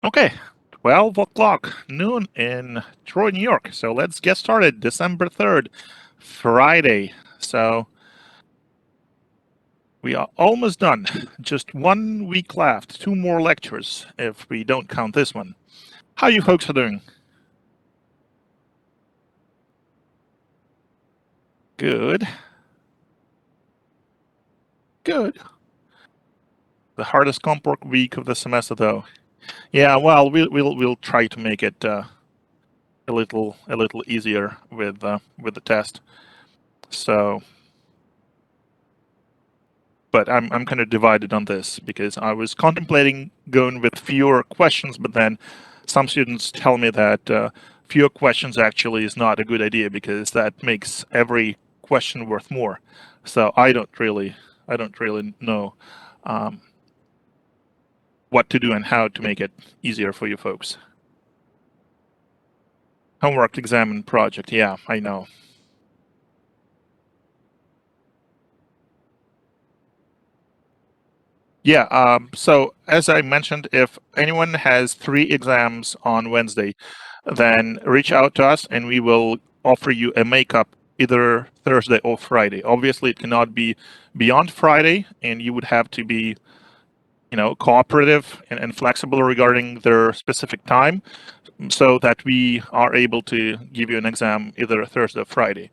Okay, 12 o'clock noon in Troy, New York. So let's get started. December 3rd, Friday. So we are almost done. Just 1 week left. 2 more lectures if we don't count this one. How you folks are doing? Good. Good. The hardest comp work week of the semester, though. Yeah, well, we'll try to make it a little easier with the test. So, but I'm kind of divided on this because I was contemplating going with fewer questions, but then some students tell me that fewer questions actually is not a good idea because that makes every question worth more. So I don't really know um, what to do and how to make it easier for you folks. Homework, exam, and project. Yeah, I know. Yeah, so as I mentioned, if anyone has 3 exams on Wednesday, then reach out to us and we will offer you a makeup either Thursday or Friday. Obviously, it cannot be beyond Friday, and you would have to be, cooperative and flexible regarding their specific time so that we are able to give you an exam either Thursday or Friday.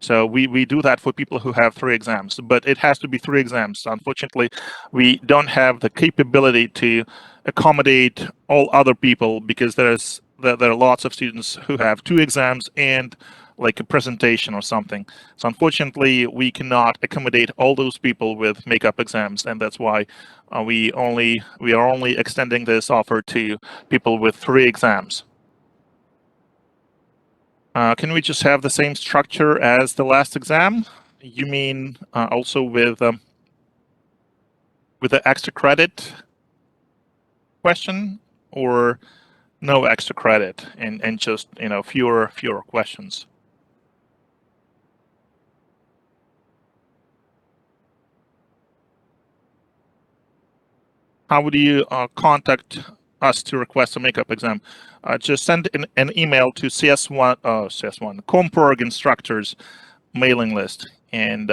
So we do that for people who have 3 exams, but it has to be 3 exams. Unfortunately, we don't have the capability to accommodate all other people because there are lots of students who have 2 exams and like a presentation or something. So unfortunately, we cannot accommodate all those people with makeup exams, and that's why we are only extending this offer to people with 3 exams. Can we just have the same structure as the last exam? You mean also with the extra credit question, or no extra credit and just fewer questions? How would you contact us to request a makeup exam? Just send an email to CS1 Comporg instructors mailing list, and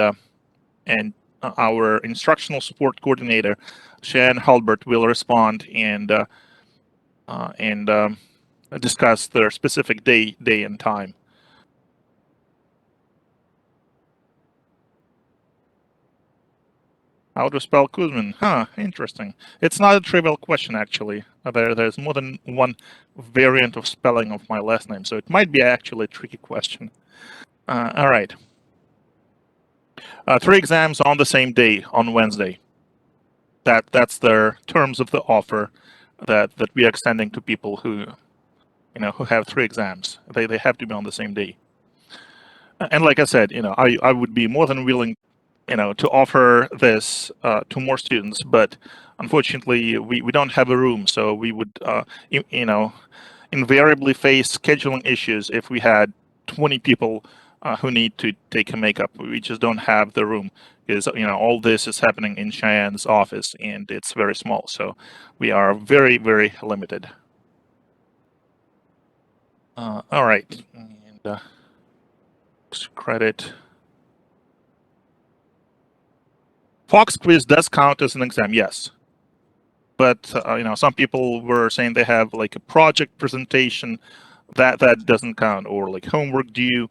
our instructional support coordinator, Shan Halbert, will respond and discuss their specific day and time. How to spell Kuzmin? Huh, interesting. It's not a trivial question, actually. There's more than one variant of spelling of my last name, so it might be actually a tricky question. All right. 3 exams on the same day, on Wednesday. That's the terms of the offer that we are extending to people who have 3 exams. They have to be on the same day. And like I said, I would be more than willing, to offer this to more students, but unfortunately, we don't have a room, so we would, invariably face scheduling issues if we had 20 people who need to take a makeup. We just don't have the room because all this is happening in Cheyenne's office, and it's very small, so we are very, very limited. All right, and credit. Fox quiz does count as an exam, yes. But some people were saying they have like a project presentation that doesn't count, or like homework due,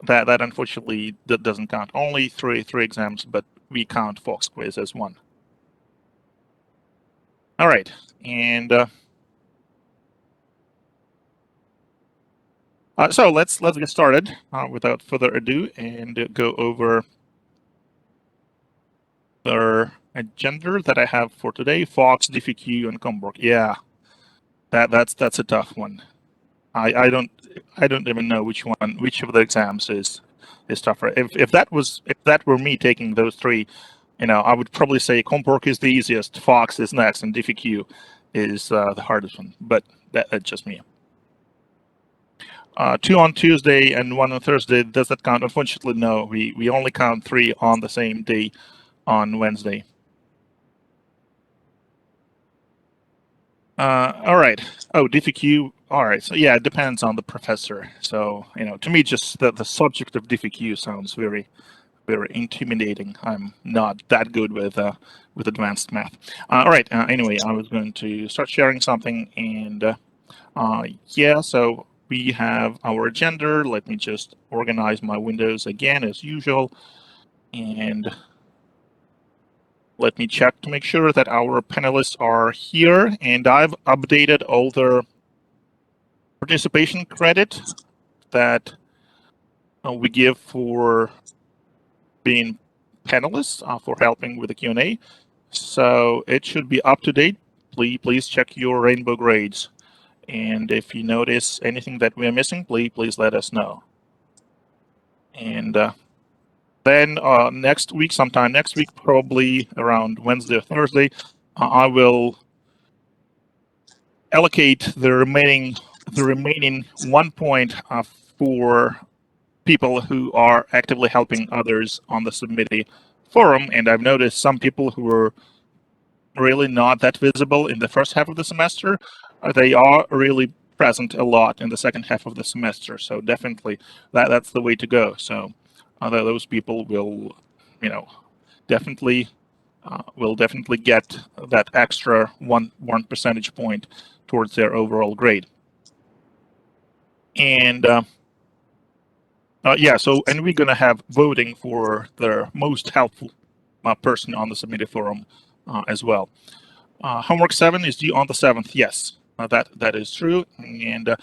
that unfortunately that doesn't count. Only three exams, but we count Fox quiz as one. All right, and so let's get started without further ado and go over the agenda that I have for today. Fox, DFQ, and Comborg. Yeah, that's a tough one. I don't even know which of the exams is tougher. If that were me taking those three, I would probably say Compork is the easiest, Fox is next, and DFQ is the hardest one. But that's just me. 2 on Tuesday and 1 on Thursday. Does that count? Unfortunately, no. We only count 3 on the same day on Wednesday. All right. Oh, DFQ. All right. So yeah, it depends on the professor. So to me, just the subject of DFQ sounds very, very intimidating. I'm not that good with advanced math. All right. Anyway, I was going to start sharing something, and yeah. So we have our agenda. Let me just organize my windows again as usual, and let me check to make sure that our panelists are here. And I've updated all their participation credit that we give for being panelists, for helping with the Q&A. So it should be up to date. Please check your rainbow grades. And if you notice anything that we are missing, please let us know. And then next week, sometime next week, probably around Wednesday or Thursday, I will allocate the remaining 1 point for people who are actively helping others on the Submiti forum. And I've noticed some people who are really not that visible in the first half of the semester, they are really present a lot in the second half of the semester. So definitely that's the way to go. So those people will, definitely will definitely get that extra one percentage point towards their overall grade. And yeah, so and we're gonna have voting for the most helpful person on the Submiti forum as well. Homework 7 is due on the 7th. Yes, that is true. And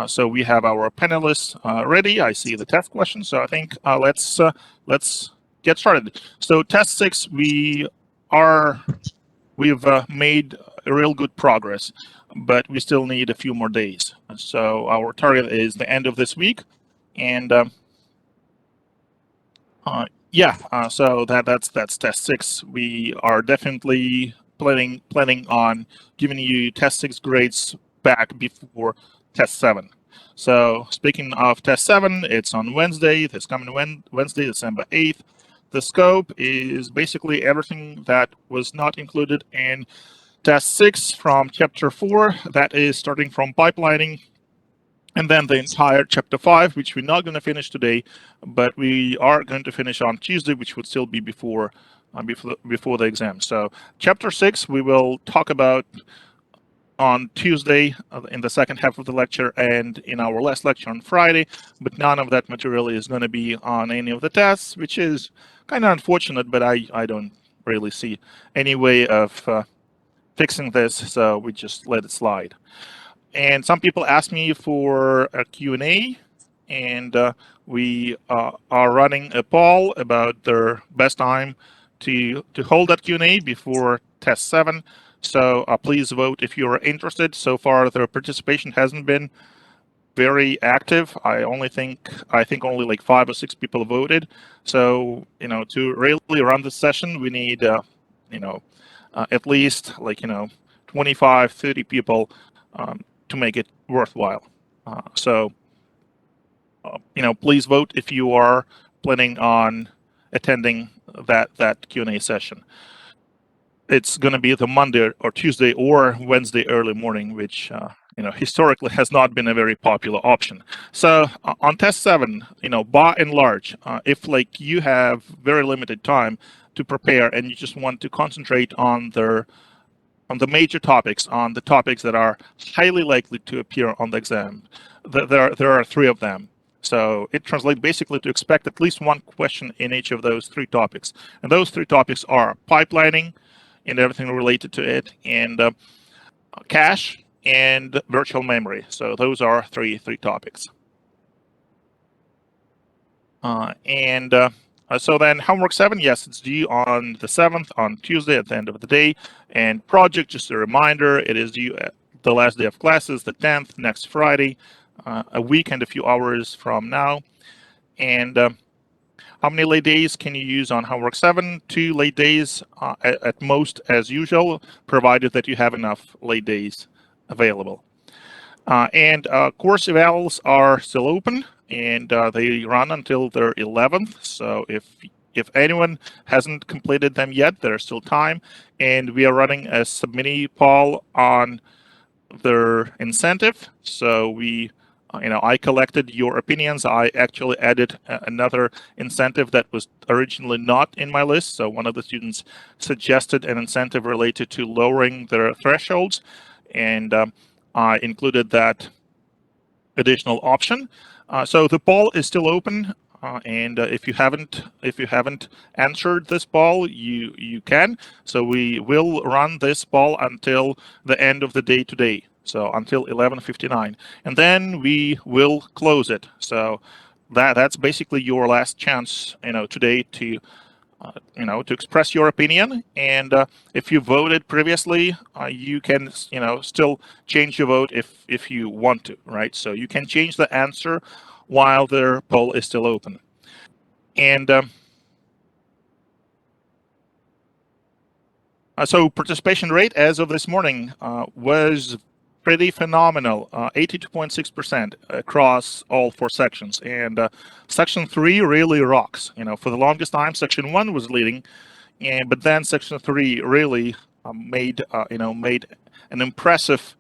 so we have our panelists ready. I see the test question. So I think let's get started. So test 6, we've made real good progress, but we still need a few more days. So our target is the end of this week, and yeah, so that's test 6. We are definitely planning on giving you test 6 grades back before test 7. So speaking of test 7, it's on Wednesday, this coming Wednesday, December 8th. The scope is basically everything that was not included in test 6 from chapter 4. That is starting from pipelining, and then the entire chapter 5, which we're not going to finish today, but we are going to finish on Tuesday, which would still be before the exam. So chapter 6 we will talk about on Tuesday in the second half of the lecture and in our last lecture on Friday, but none of that material is going to be on any of the tests, which is kind of unfortunate, but I don't really see any way of fixing this, so we just let it slide. And some people ask me for a Q&A, and we are running a poll about their best time to hold that Q&A before test 7. So please vote if you're interested. So far, the participation hasn't been very active. I think only like 5 or 6 people voted. So to really run this session, we need at least 25, 30 people to make it worthwhile. So please vote if you are planning on attending that Q&A session. It's going to be the Monday or Tuesday or Wednesday early morning, which historically has not been a very popular option. So on test 7, by and large, if you have very limited time to prepare and you just want to concentrate on the major topics, on the topics that are highly likely to appear on the exam, there are 3 of them. So it translates basically to expect at least 1 question in each of those 3 topics. And those 3 topics are pipelining and everything related to it, and cache and virtual memory. So those are three topics. So then homework 7, yes, it's due on the 7th, on Tuesday at the end of the day. And project, just a reminder, it is due at the last day of classes, the 10th, next Friday, a week and a few hours from now. And how many late days can you use on homework 7? 2 late days at most, as usual, provided that you have enough late days available. And course evals are still open, and they run until their 11th. So if anyone hasn't completed them yet, there's still time. And we are running a Submiti poll on their incentive. So I collected your opinions. I actually added another incentive that was originally not in my list. So one of the students suggested an incentive related to lowering their thresholds, and I included that additional option. So the poll is still open, and if you haven't answered this poll, you can. So we will run this poll until the end of the day today. So until 11:59, and then we will close it. So that's basically your last chance, today to express your opinion. And if you voted previously, you can, still change your vote if you want to, right? So you can change the answer while the poll is still open. And so participation rate as of this morning was pretty phenomenal, 82.6% across all four sections. And section 3 really rocks. For the longest time, section 1 was leading, but then section 3 really made an impressive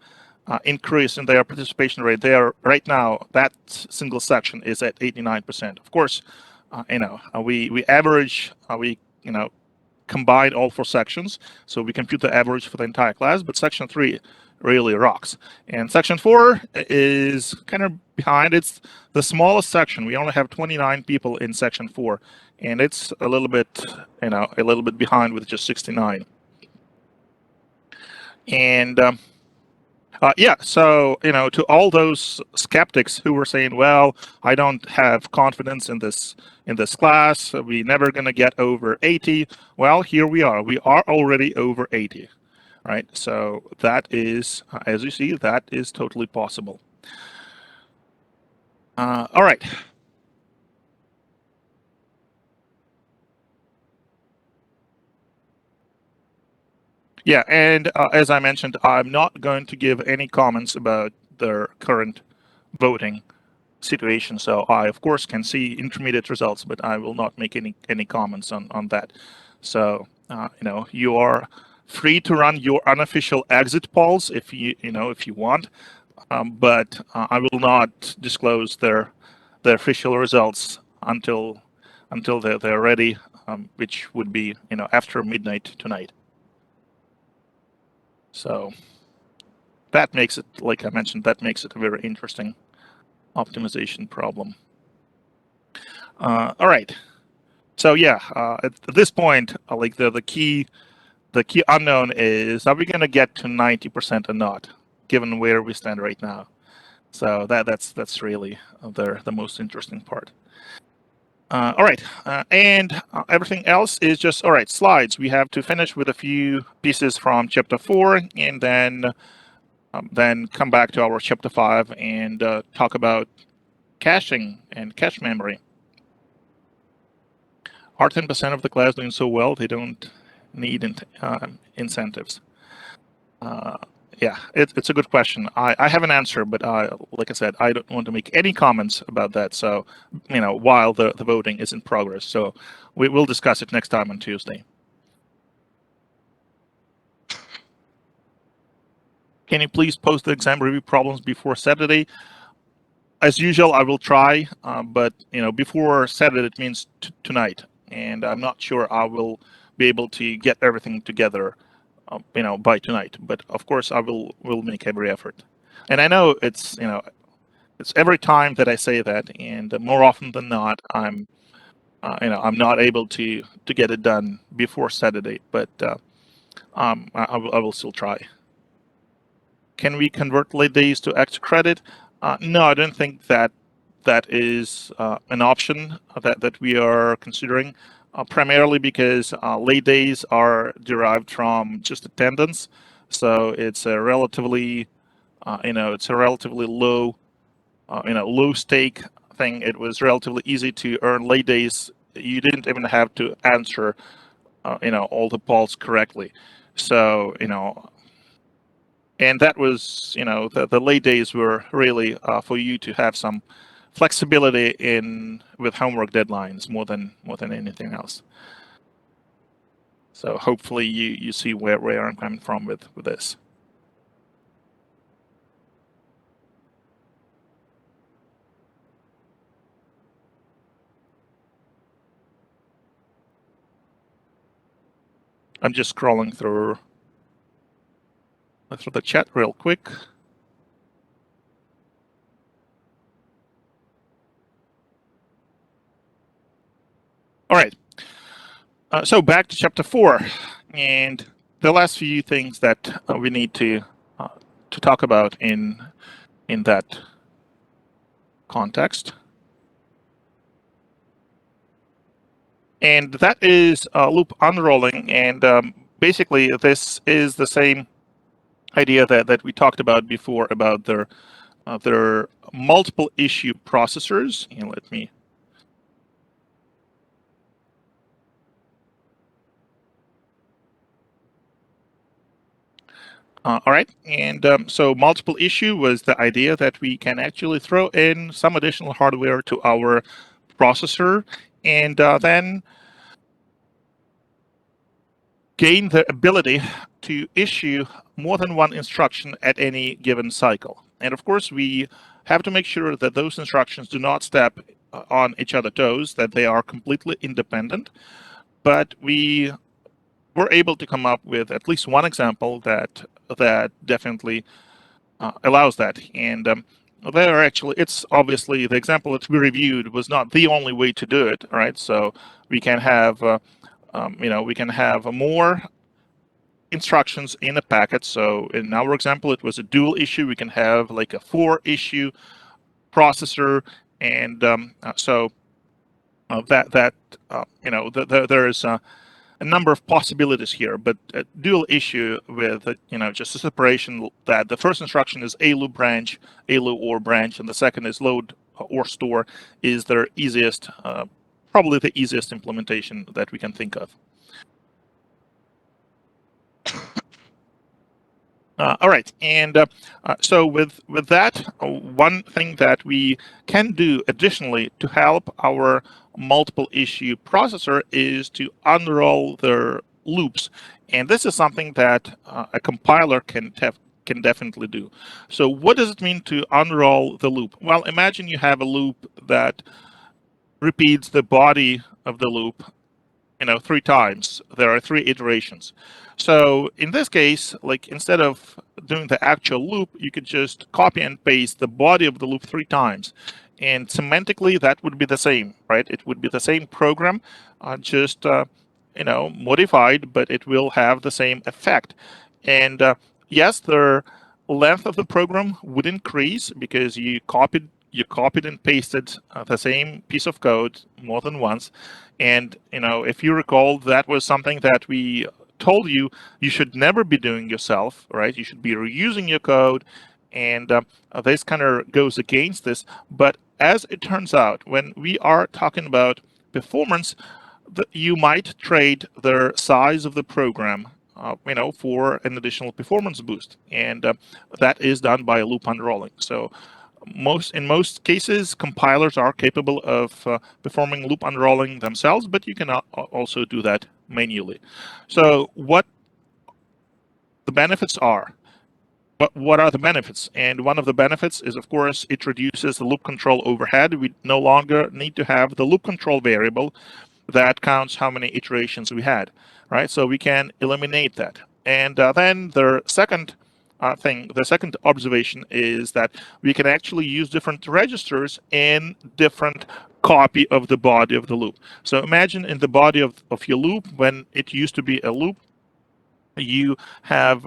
increase in their participation rate. They are right now, that single section is at 89%. Of course, we average, we combine all four sections, so we compute the average for the entire class. But section 3 really rocks, and section 4 is kind of behind. It's the smallest section. We only have 29 people in section 4, and it's a little bit behind with just 69. And yeah, so to all those skeptics who were saying, "Well, I don't have confidence in this class. We're never going to get over 80." Well, here we are. We are already over 80, right? So that is, as you see, that is totally possible. All right. Yeah, and as I mentioned, I'm not going to give any comments about their current voting situation. So I, of course, can see intermediate results, but I will not make any comments on that. So you are free to run your unofficial exit polls if you want, but I will not disclose their official results until they're ready, which would be after midnight tonight. So that makes it, like I mentioned, that makes it a very interesting optimization problem. All right. So yeah, at this point, like the key unknown is, are we going to get to 90% or not, given where we stand right now? So that's really the most interesting part. All right, and everything else is just all right. Slides. We have to finish with a few pieces from chapter 4, and then come back to our chapter 5 and talk about caching and cache memory. Are 10% of the class doing so well they don't need incentives? Yeah, it's a good question. I have an answer, but like I said, I don't want to make any comments about that. So, while the voting is in progress, so we will discuss it next time on Tuesday. Can you please post the exam review problems before Saturday? As usual, I will try, but before Saturday it means tonight, and I'm not sure I will be able to get everything together, by tonight. But of course, I will make every effort. And I know it's every time that I say that, and more often than not, I'm not able to get it done before Saturday. But I will still try. Can we convert late days to extra credit? No, I don't think that is an option that we are considering. Primarily because late days are derived from just attendance, so it's a relatively low low stake thing. It was relatively easy to earn late days. You didn't even have to answer all the polls correctly. So and that was the late days were really for you to have some flexibility in with homework deadlines more than anything else. So hopefully you see where I'm coming from with this. I'm just scrolling through the chat real quick. All right. So back to chapter 4, and the last few things that we need to talk about in that context, and that is loop unrolling. And basically, this is the same idea that we talked about before about their multiple issue processors. And let me. All right, and so multiple issue was the idea that we can actually throw in some additional hardware to our processor, and then gain the ability to issue more than one instruction at any given cycle. And of course, we have to make sure that those instructions do not step on each other's toes, that they are completely independent. But we were able to come up with at least one example that definitely allows that. And there actually, it's obviously the example that we reviewed was not the only way to do it, right? So we can have, we can have more instructions in a packet. So in our example, it was a dual issue. We can have like a 4-issue processor, and so that there is a number of possibilities here. But a dual issue with just a separation that the first instruction is a loop branch, a loop or branch, and the second is load or store is their easiest, probably the easiest implementation that we can think of. All right, and so with that, one thing that we can do additionally to help our multiple issue processor is to unroll their loops, and this is something that a compiler can definitely do. So what does it mean to unroll the loop? Well, imagine you have a loop that repeats the body of the loop 3 times. There are 3 iterations. So in this case, like instead of doing the actual loop, you could just copy and paste the body of the loop 3 times. And semantically, that would be the same, right? It would be the same program, just modified, but it will have the same effect. And yes, the length of the program would increase because you copied and pasted the same piece of code more than once. And if you recall, that was something that we told you should never be doing yourself, right? You should be reusing your code, and this kind of goes against this. But as it turns out, when we are talking about performance, you might trade the size of the program, for an additional performance boost, and that is done by loop unrolling. So in most cases, compilers are capable of performing loop unrolling themselves, but you can also do that manually. So what the benefits are? What are the benefits? And one of the benefits is, of course, it reduces the loop control overhead. We no longer need to have the loop control variable that counts how many iterations we had, right? So we can eliminate that. And then the second the second observation is that we can actually use different registers in different copy of the body of the loop. So imagine in the body of your loop, when it used to be a loop, you have,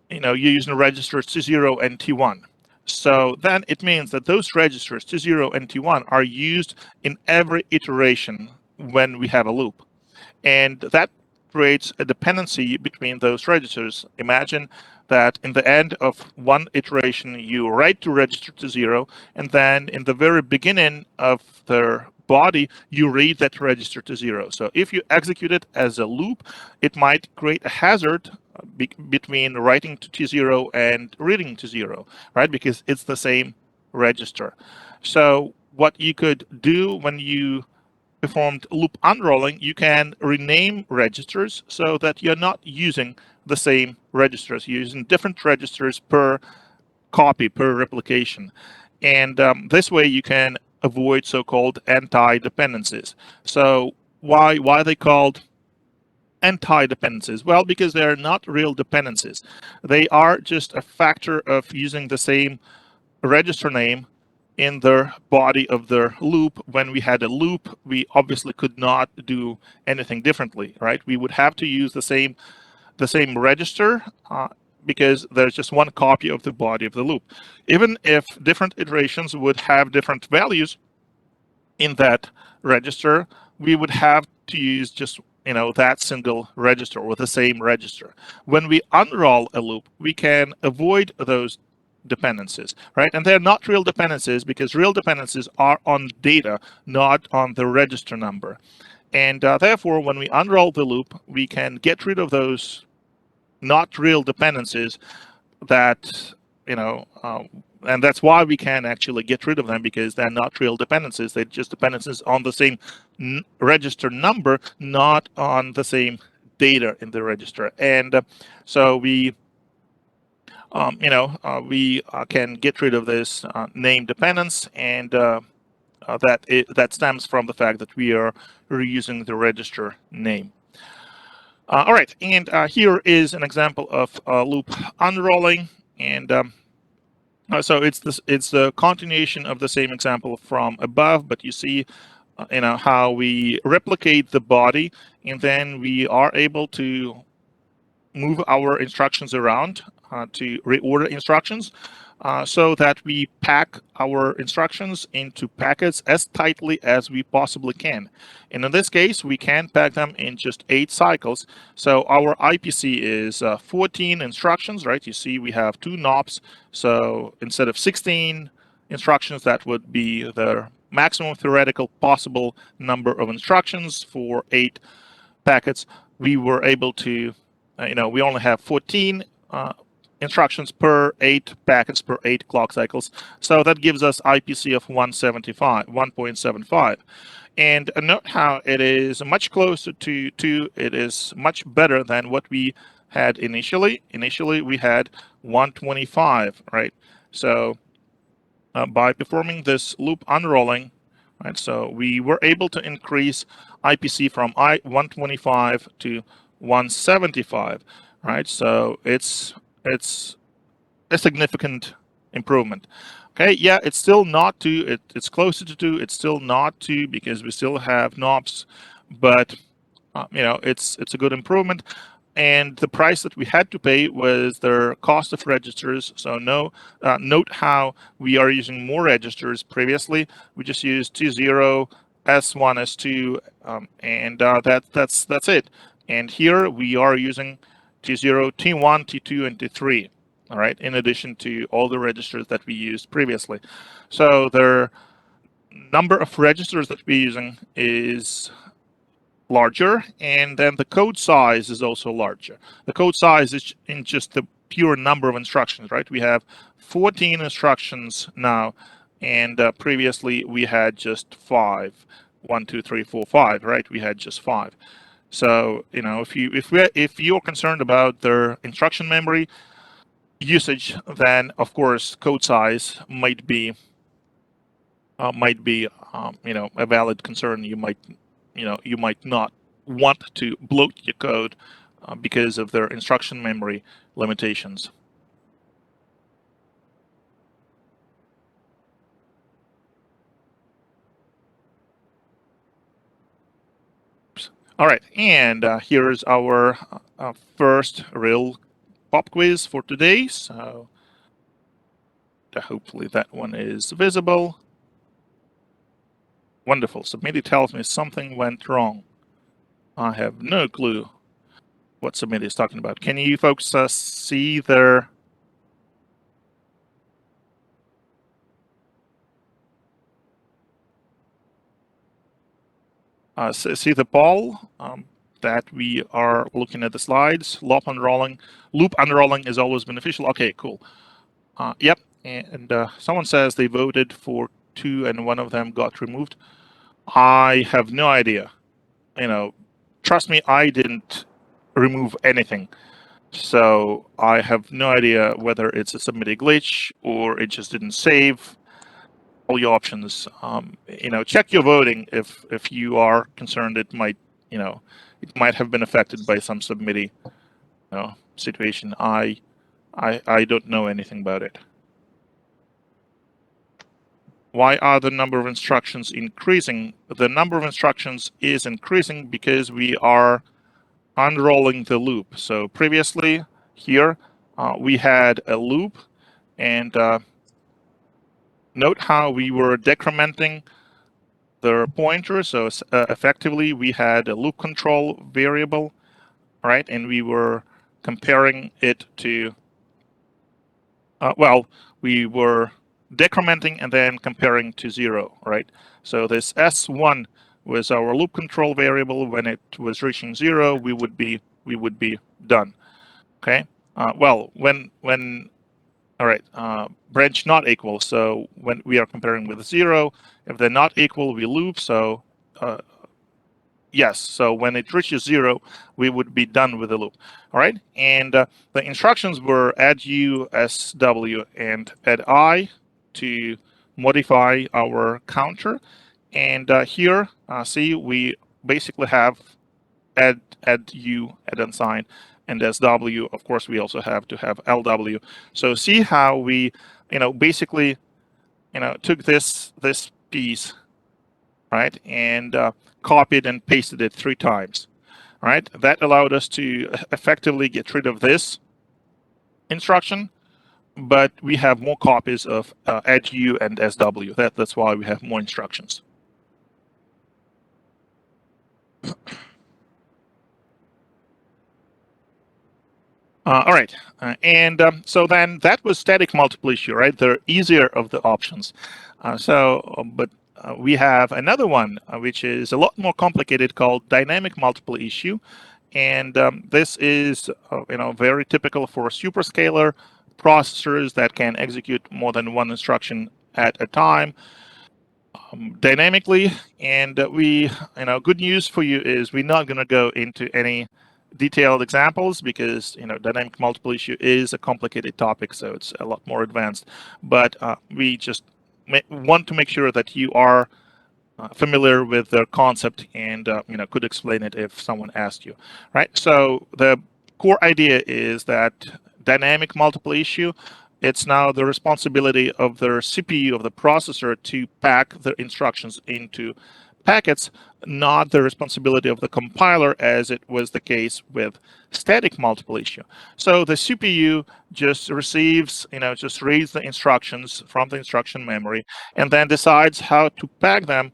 you're using registers T0 and T1. So then it means that those registers T0 and T1 are used in every iteration when we have a loop. And that creates a dependency between those registers. Imagine that in the end of one iteration, you write to register T0, and then in the very beginning of the body, you read that register T0. So if you execute it as a loop, it might create a hazard between writing to T0 and reading T0, right? Because it's the same register. So what you could do when you performed loop unrolling, you can rename registers so that you're not using the same registers. You're using different registers per copy, per replication. And this way you can avoid so-called anti-dependencies. So why are they called anti-dependencies? Well, because they're not real dependencies. They are just a factor of using the same register name in the body of the loop. When we had a loop, we obviously could not do anything differently, right? We would have to use the same register because there's just one copy of the body of the loop. Even if different iterations would have different values in that register, we would have to use just that single register or the same register. When we unroll a loop, we can avoid those dependencies, right? And they're not real dependencies because real dependencies are on data, not on the register number. And therefore, when we unroll the loop, we can get rid of those not real dependencies that and that's why we can actually get rid of them, because they're not real dependencies. They're just dependencies on the same register number, not on the same data in the register. And so we can get rid of this name dependence, and that stems from the fact that we are reusing the register name. All right, and here is an example of loop unrolling, and so it's the continuation of the same example from above, but you see, how we replicate the body, and then we are able to move our instructions around to reorder instructions so that we pack our instructions into packets as tightly as we possibly can. And in this case, we can pack them in just 8 cycles. So our IPC is 14 instructions, right? You see we have 2 knobs. So instead of 16 instructions, that would be the maximum theoretical possible number of instructions for 8 packets. We were able to, we only have 14 instructions per 8 packets per 8 clock cycles. So that gives us IPC of 1.75. And note how it is much closer to 2. It is much better than what we had initially. Initially, we had 125, right? So by performing this loop unrolling, right, so we were able to increase IPC from 125 to 175, right? So it's a significant improvement. Okay, yeah, it's still not 2. It's closer to 2. It's still not 2 because we still have knobs, but it's a good improvement. And the price that we had to pay was the cost of registers. So note how we are using more registers. Previously, we just used T0, S1, S2, and that's it. And here we are using T0, T1, T2, and T3. All right, in addition to all the registers that we used previously. So the number of registers that we're using is larger, and then the code size is also larger. The code size is in just the pure number of instructions, right? We have 14 instructions now, and previously we had just 5. 1, 2, 3, 4, 5, right? We had just 5. So if you're concerned about their instruction memory usage, then of course code size might be a valid concern. You might not want to bloat your code because of their instruction memory limitations. All right, and here's our first real pop quiz for today. So hopefully that one is visible. Wonderful. Submitty tells me something went wrong. I have no clue what Submitty is talking about. Can you folks see their... see the poll that we are looking at the slides. Loop unrolling is always beneficial. Okay, cool. Yep, and someone says they voted for 2 and one of them got removed. I have no idea. Trust me, I didn't remove anything. So I have no idea whether it's a submitted glitch or it just didn't save. All your options. Check your voting if you are concerned it might it might have been affected by some submiti situation. I don't know anything about it. Why are the number of instructions increasing? The number of instructions is increasing because we are unrolling the loop. So previously here we had a loop, and note how we were decrementing the pointer. So effectively we had a loop control variable, right? And we were comparing it to, well, we were decrementing and then comparing to 0, right? So this S1 was our loop control variable. When it was reaching 0, we would be done. Okay. Well, when all right, branch not equal. So when we are comparing with 0, if they're not equal, we loop. So yes, so when it reaches 0, we would be done with the loop. All right, and the instructions were add u, sw, and add I to modify our counter. And here, see, we basically have add u, add unsigned, and sw. Of course, we also have to have lw. So see how we, basically, took this piece, right, and copied and pasted it 3 times, right? That allowed us to effectively get rid of this instruction, but we have more copies of add u and sw. That's why we have more instructions. All right, and so then that was static multiple issue, right? The easier of the options. But we have another one, which is a lot more complicated, called dynamic multiple issue. And this is very typical for superscalar processors that can execute more than one instruction at a time dynamically. And good news for you is we're not going to go into any detailed examples because dynamic multiple issue is a complicated topic, so it's a lot more advanced. But we just want to make sure that you are familiar with the concept and could explain it if someone asked you, right? So the core idea is that dynamic multiple issue, it's now the responsibility of the CPU of the processor to pack the instructions into packets, not the responsibility of the compiler as it was the case with static multiple issue. So the CPU just receives, just reads the instructions from the instruction memory and then decides how to pack them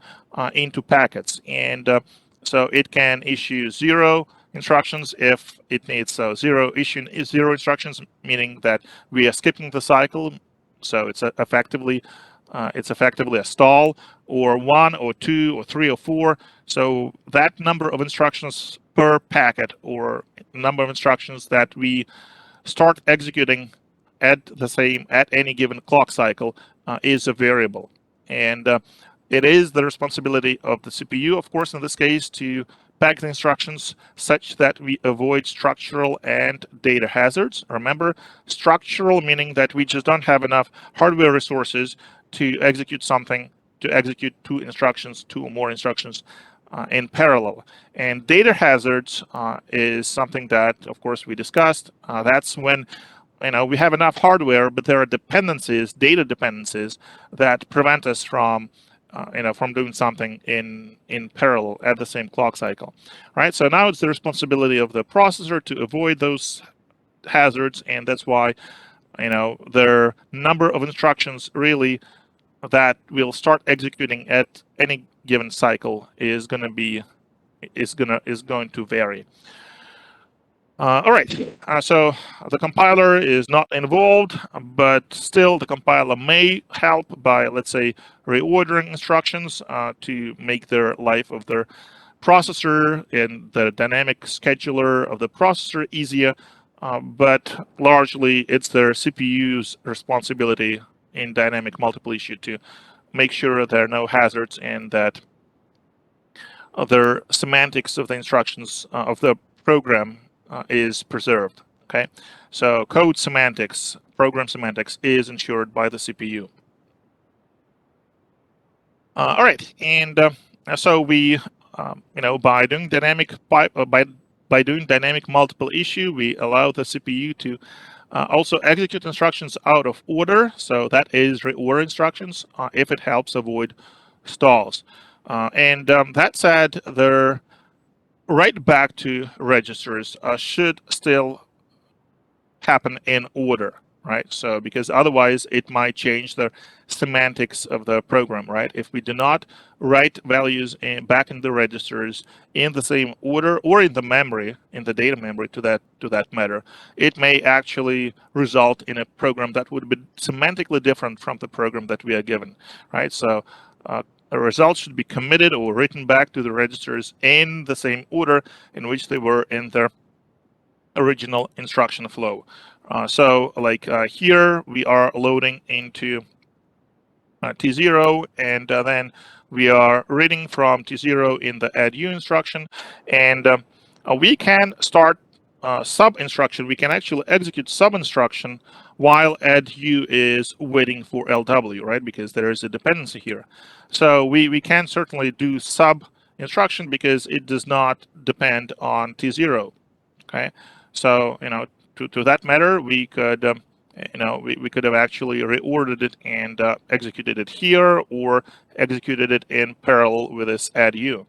into packets. And so it can issue 0 instructions if it needs. So zero instructions, meaning that we are skipping the cycle. So it's effectively a stall, or 1 or 2 or 3 or 4. So that number of instructions per packet, or number of instructions that we start executing at any given clock cycle, is a variable. And it is the responsibility of the CPU, of course, in this case, to pack the instructions such that we avoid structural and data hazards. Remember, structural meaning that we just don't have enough hardware resources to execute something, to execute 2 instructions, 2 or more instructions in parallel. And data hazards is something that, of course, we discussed. That's when we have enough hardware, but there are dependencies, data dependencies, that prevent us from from doing something in parallel at the same clock cycle, right? So now it's the responsibility of the processor to avoid those hazards, and that's why the number of instructions really that will start executing at any given cycle is going to vary. All right, so the compiler is not involved, but still the compiler may help by, let's say, reordering instructions to make their life of their processor and the dynamic scheduler of the processor easier, but largely it's their CPU's responsibility in dynamic multiple issue to make sure there are no hazards and that their semantics of the instructions of the program is preserved. Okay, so code semantics, program semantics is ensured by the CPU. All right, and so we by doing by doing dynamic multiple issue, we allow the CPU to also execute instructions out of order. So that is reorder instructions if it helps avoid stalls. And that said, the write back to registers should still happen in order, right? So because otherwise it might change the semantics of the program, right? If we do not write values back in the registers in the same order or in the memory, in the data memory to that matter, it may actually result in a program that would be semantically different from the program that we are given, right? So the results should be committed or written back to the registers in the same order in which they were in their original instruction flow. So like here we are loading into T0 and then we are reading from T0 in the addu instruction, and we can start sub instruction. We can actually execute sub instruction while addu is waiting for LW, right? Because there is a dependency here. So we can certainly do sub instruction because it does not depend on T0. Okay, so to that matter, we could we could have actually reordered it and executed it here, or executed it in parallel with this addu.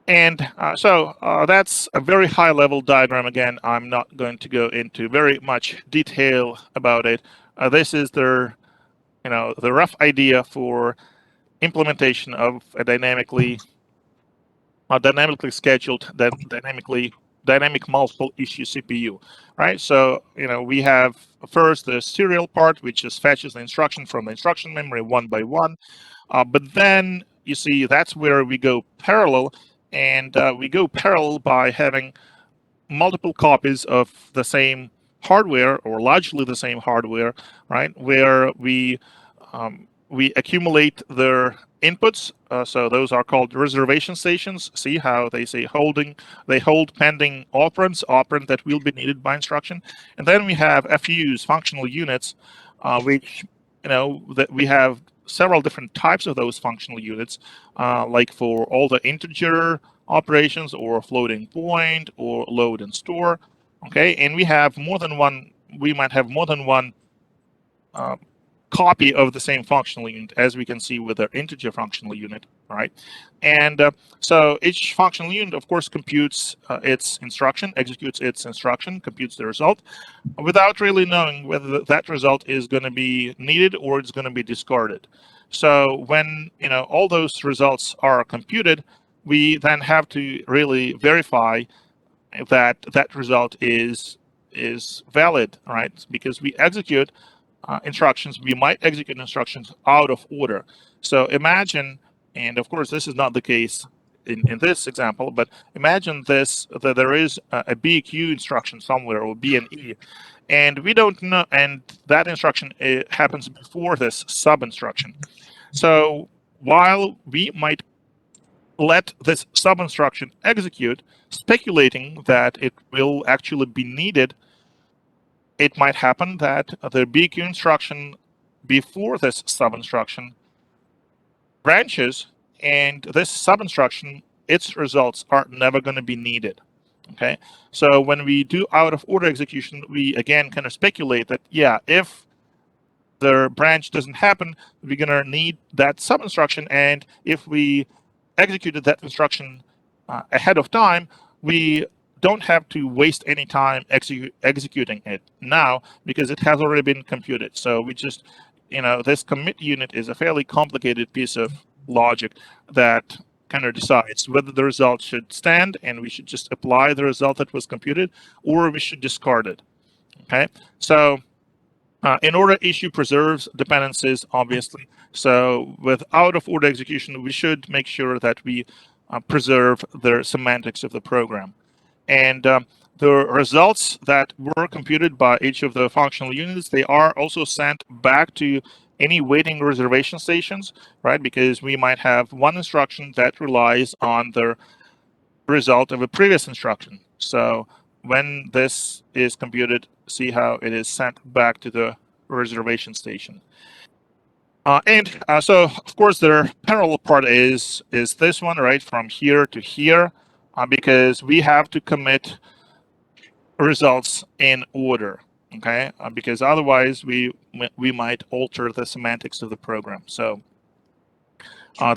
And so that's a very high level diagram. Again, I'm not going to go into very much detail about it. This is the the rough idea for implementation of a dynamically scheduled, dynamic multiple issue CPU, right? So we have first the serial part, which just fetches the instruction from the instruction memory one by one, but then you see that's where we go parallel, and we go parallel by having multiple copies of the same hardware, or largely the same hardware, right? Where we accumulate their inputs. So those are called reservation stations. See how they say they hold pending operand that will be needed by instruction. And then we have FUs, functional units, which that we have several different types of those functional units, like for all the integer operations, or floating point, or load and store. Okay, and we have more than one. We might have more than one copy of the same functional unit, as we can see with our integer functional unit, right? And so each functional unit, of course, computes its instruction, executes its instruction, computes the result, without really knowing whether that result is going to be needed or it's going to be discarded. So when all those results are computed, we then have to really verify that that result is valid, right? Because we execute instructions, we might execute instructions out of order. So imagine, and of course this is not the case in this example, but imagine this, that there is a BQ instruction somewhere, or B and E, and we don't know, and that instruction happens before this sub instruction. So while we might let this sub instruction execute, speculating that it will actually be needed, it might happen that the BQ instruction before this sub instruction branches, and this sub instruction, its results are never going to be needed. Okay, so when we do out of order execution, we again kind of speculate that, yeah, if the branch doesn't happen, we're going to need that sub instruction, and if we executed that instruction ahead of time, we don't have to waste any time executing it now, because it has already been computed. So we just, this commit unit is a fairly complicated piece of logic that kind of decides whether the result should stand and we should just apply the result that was computed, or we should discard it. Okay, so in order issue preserves dependencies, obviously. So with out of order execution, we should make sure that we preserve the semantics of the program. And the results that were computed by each of the functional units, they are also sent back to any waiting reservation stations, right? Because we might have one instruction that relies on the result of a previous instruction. So when this is computed, see how it is sent back to the reservation station. So, of course, the parallel part is this one, right, from here to here, because we have to commit results in order, okay? Because otherwise, we might alter the semantics of the program. So,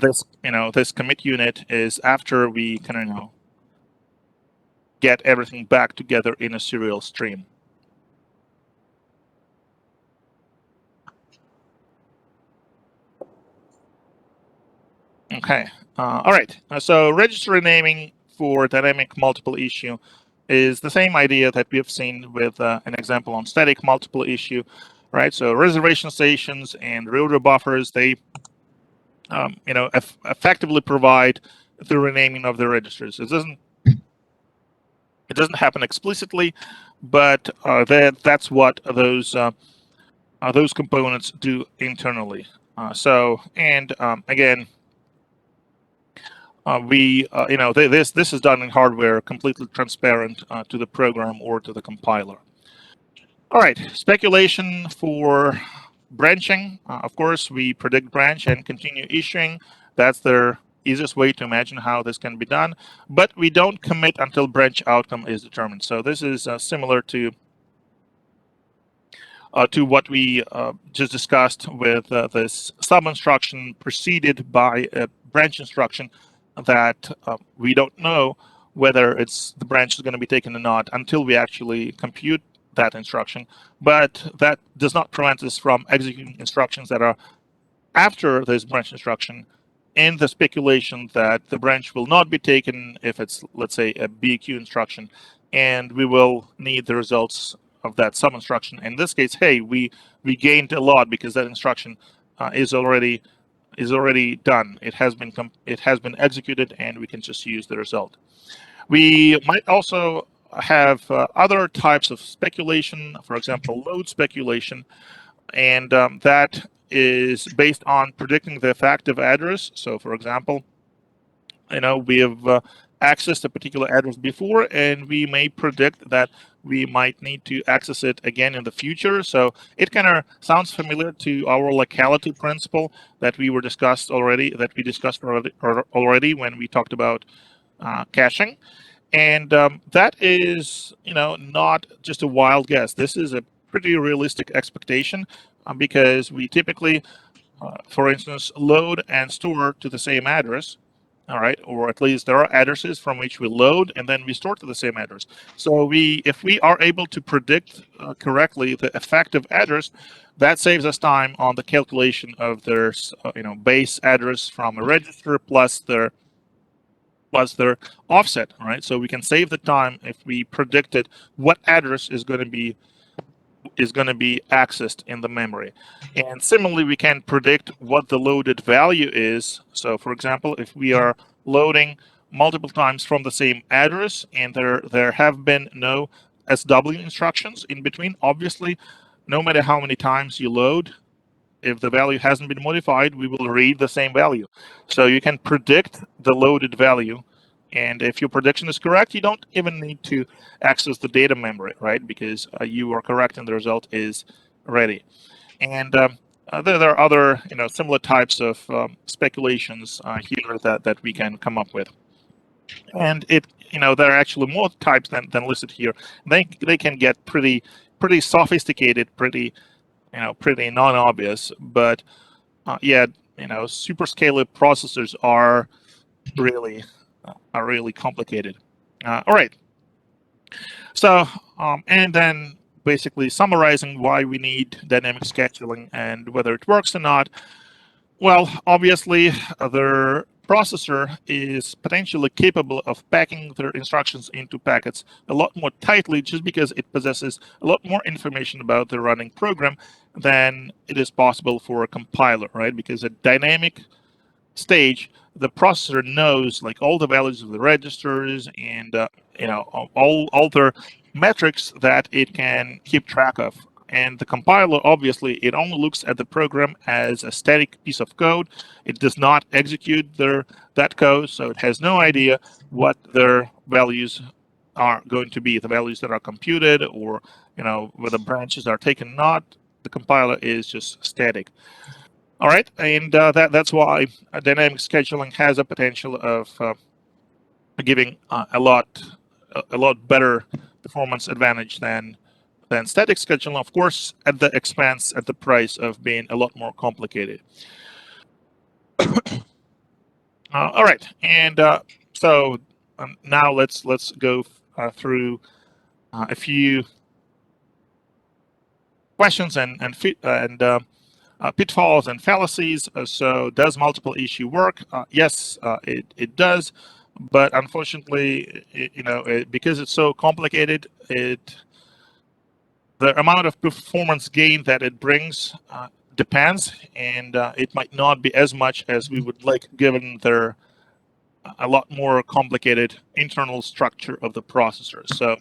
this commit unit is after we kind of get everything back together in a serial stream. Okay. All right. So register renaming for dynamic multiple issue is the same idea that we have seen with an example on static multiple issue, right? So reservation stations and reorder buffers, they effectively provide the renaming of the registers. It doesn't happen explicitly, but that's what those components do internally. Again, this is done in hardware, completely transparent to the program or to the compiler. All right, speculation for branching. Of course, we predict branch and continue issuing. That's the easiest way to imagine how this can be done. But we don't commit until branch outcome is determined. So this is similar to what we just discussed with this sub instruction preceded by a branch instruction that we don't know whether the branch is going to be taken or not until we actually compute that instruction. But that does not prevent us from executing instructions that are after this branch instruction in the speculation that the branch will not be taken if it's, let's say, a BQ instruction, and we will need the results of that sub instruction. In this case, hey, we gained a lot because that instruction is already done. It has been executed, and we can just use the result. We might also have other types of speculation, for example, load speculation, and that is based on predicting the effective address. So, for example, we have accessed a particular address before, and we may predict that we might need to access it again in the future. So it kind of sounds familiar to our locality principle that we discussed already when we talked about caching. And that is, not just a wild guess. This is a pretty realistic expectation because we typically, for instance, load and store to the same address. All right, or at least there are addresses from which we load and then we store to the same address. So if we are able to predict correctly the effective address, that saves us time on the calculation of their base address from a register plus their offset, right? So we can save the time if we predicted what address is going to be accessed in the memory. And similarly, we can predict what the loaded value is. So for example, if we are loading multiple times from the same address and there have been no SW instructions in between, obviously, no matter how many times you load, if the value hasn't been modified, we will read the same value. So you can predict the loaded value. And if your prediction is correct, you don't even need to access the data memory, right? Because you are correct and the result is ready. And there are other, similar types of speculations here that we can come up with. And there are actually more types than listed here. They can get pretty sophisticated, pretty non-obvious, but super scalar processors are really complicated. All right. So, and then basically summarizing why we need dynamic scheduling and whether it works or not. Well, obviously, their processor is potentially capable of packing their instructions into packets a lot more tightly just because it possesses a lot more information about the running program than it is possible for a compiler, right? Because a dynamic stage, the processor knows like all the values of the registers and all their metrics that it can keep track of. And the compiler, obviously, it only looks at the program as a static piece of code. It does not execute that code, so it has no idea what their values are going to be, the values that are computed, or whether branches are taken or not. The compiler is just static. All right, and that's why dynamic scheduling has a potential of giving a lot better performance advantage than static scheduling. Of course, at the expense, at the price of being a lot more complicated. All right, and so now let's go through a few questions and pitfalls and fallacies. So, does multiple issue work? Yes, it does, but unfortunately, because it's so complicated, the amount of performance gain that it brings depends, and it might not be as much as we would like, given their a lot more complicated internal structure of the processor. So,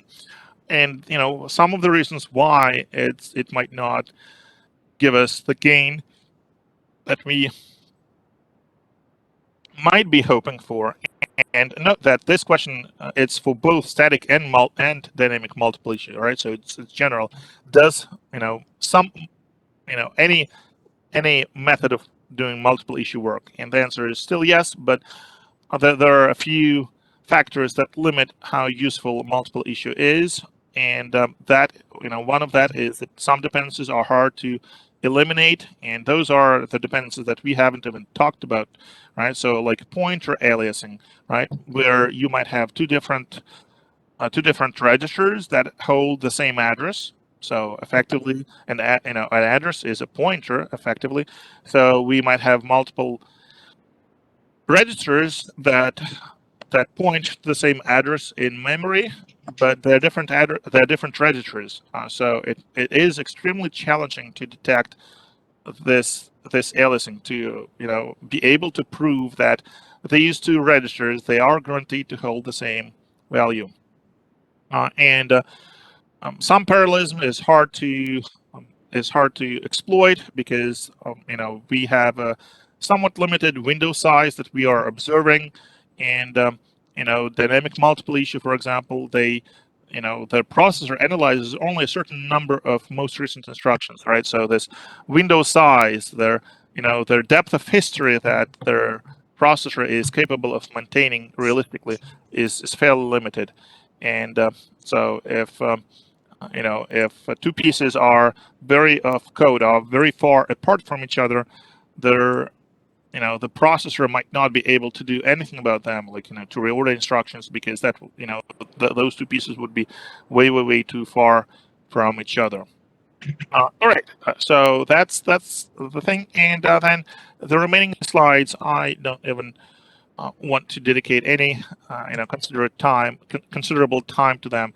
and some of the reasons why it might not give us the gain that we might be hoping for. And note that this question it's for both static and dynamic multiple issue. All right, so it's general. Does some any method of doing multiple issue work? And the answer is still yes, but there are a few factors that limit how useful multiple issue is, and that one of that is that some dependencies are hard to eliminate, and those are the dependencies that we haven't even talked about, right? So like pointer aliasing, right, where you might have two different registers that hold the same address. So effectively, an address is a pointer effectively. So we might have multiple registers that point to the same address in memory, but they're different registers. So it is extremely challenging to detect this aliasing, to be able to prove that these two registers, they are guaranteed to hold the same value. And some parallelism is hard to exploit because we have a somewhat limited window size that we are observing, and dynamic multiple issue, for example, the processor analyzes only a certain number of most recent instructions, right? So this window size, their depth of history that their processor is capable of maintaining realistically is fairly limited, and so if two pieces are very of code are very far apart from each other, they're the processor might not be able to do anything about them, like to reorder instructions, because that those two pieces would be way too far from each other. All right, so that's the thing, and then the remaining slides I don't even want to dedicate any considerable time to them.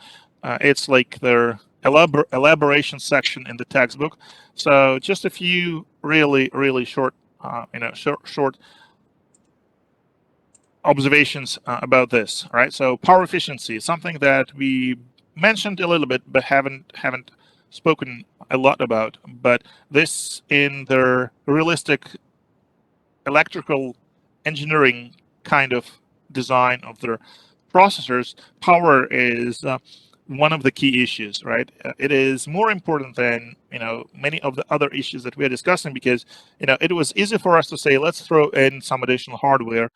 It's like their elaboration section in the textbook. So just a few really short short observations about this. Right. So power efficiency is something that we mentioned a little bit, but haven't spoken a lot about. But this, in their realistic electrical engineering kind of design of their processors, power is one of the key issues, right? It is more important than many of the other issues that we are discussing, because it was easy for us to say, let's throw in some additional hardware,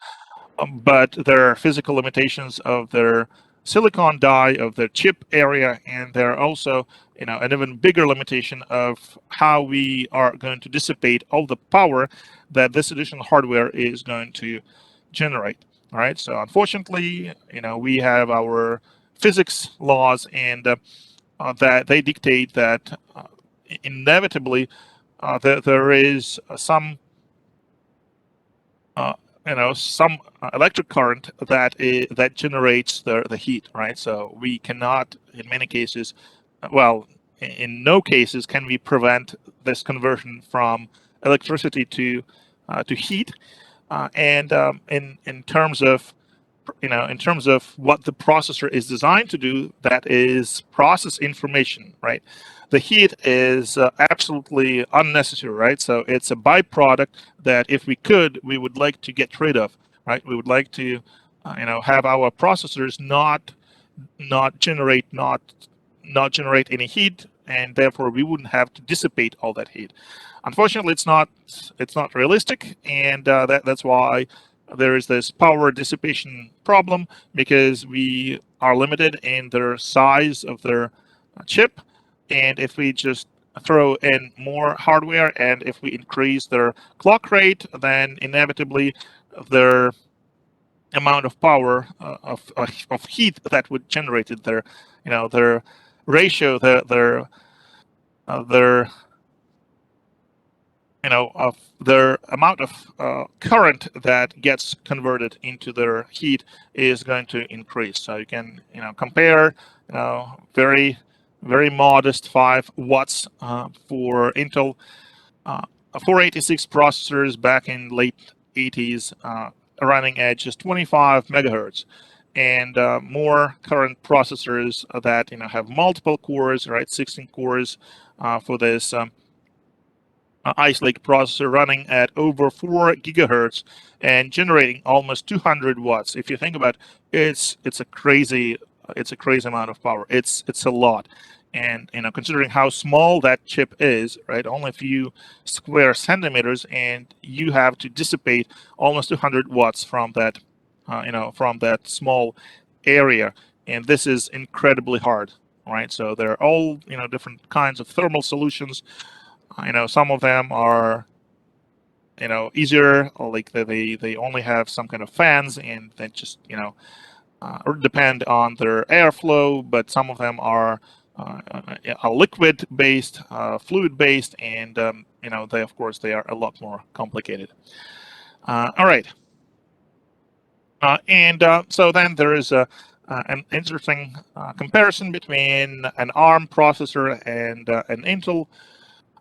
but there are physical limitations of their silicon die, of their chip area, and there are also an even bigger limitation of how we are going to dissipate all the power that this additional hardware is going to generate. All right, so unfortunately, we have our physics laws, and that they dictate that inevitably there is uh, some electric current that generates the heat, right? So we cannot, in many cases, well, in no cases can we prevent this conversion from electricity to heat. And in terms of what the processor is designed to do, that is process information, right? The heat is absolutely unnecessary, right? So it's a byproduct that, if we could, we would like to get rid of, right? We would like to have our processors not generate any heat, and therefore we wouldn't have to dissipate all that heat. Unfortunately, it's not realistic, and that's why there is this power dissipation problem, because we are limited in the size of their chip, and if we just throw in more hardware and if we increase their clock rate, then inevitably their amount of power of heat that would generate it, their ratio, their of their amount of current that gets converted into their heat is going to increase. So you can compare very very modest 5 watts for Intel 486 processors back in late 80s, running at just 25 megahertz, and more current processors that have multiple cores, right? 16 cores for this Ice Lake processor running at over 4 gigahertz and generating almost 200 watts. If you think about it, it's a crazy amount of power. It's a lot, and considering how small that chip is, right? Only a few square centimeters, and you have to dissipate almost 200 watts from that, from that small area, and this is incredibly hard. Right, so there are all different kinds of thermal solutions. Some of them are easier, like they only have some kind of fans and they just depend on their airflow, but some of them are a liquid based, fluid based, and they, of course, they are a lot more complicated. All right. So then there is an interesting comparison between an ARM processor and an Intel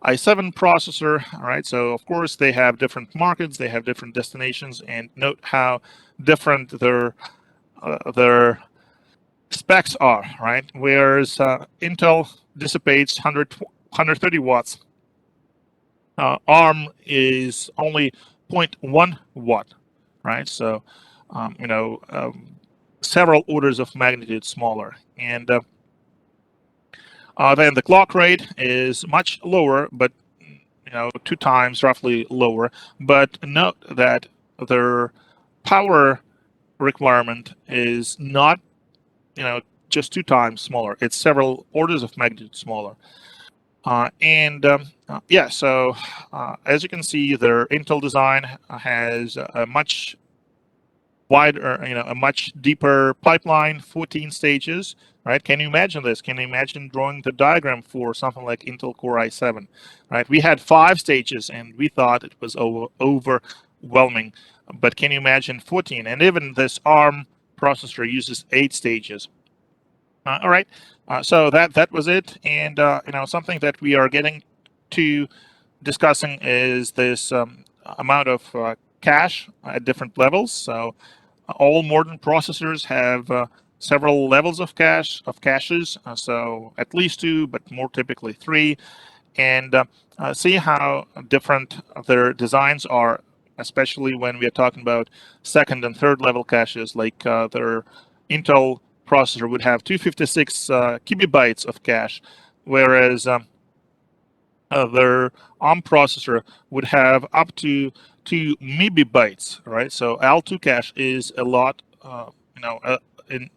i7 processor. All right, so of course they have different markets, they have different destinations, and note how different their specs are. Right, whereas Intel dissipates 130 watts, ARM is only zero point 0.1 watt. Right, so several orders of magnitude smaller, and then the clock rate is much lower, but 2 times roughly lower. But note that their power requirement is not just 2 times smaller. It's several orders of magnitude smaller. Yeah, so as you can see, their Intel design has a much wider, a much deeper pipeline, 14 stages, right? Can you imagine this? Can you imagine drawing the diagram for something like Intel Core i7, right? We had 5 stages and we thought it was overwhelming, but can you imagine 14? And even this ARM processor uses 8 stages. All right, so that was it, and something that we are getting to discussing is this amount of cache at different levels. So all modern processors have several levels of caches, so at least 2, but more typically 3, and see how different their designs are, especially when we are talking about second and third level caches. Like their Intel processor would have 256 kilobytes of cache, whereas their ARM processor would have up to 2 megabytes, right? So L2 cache is a lot, in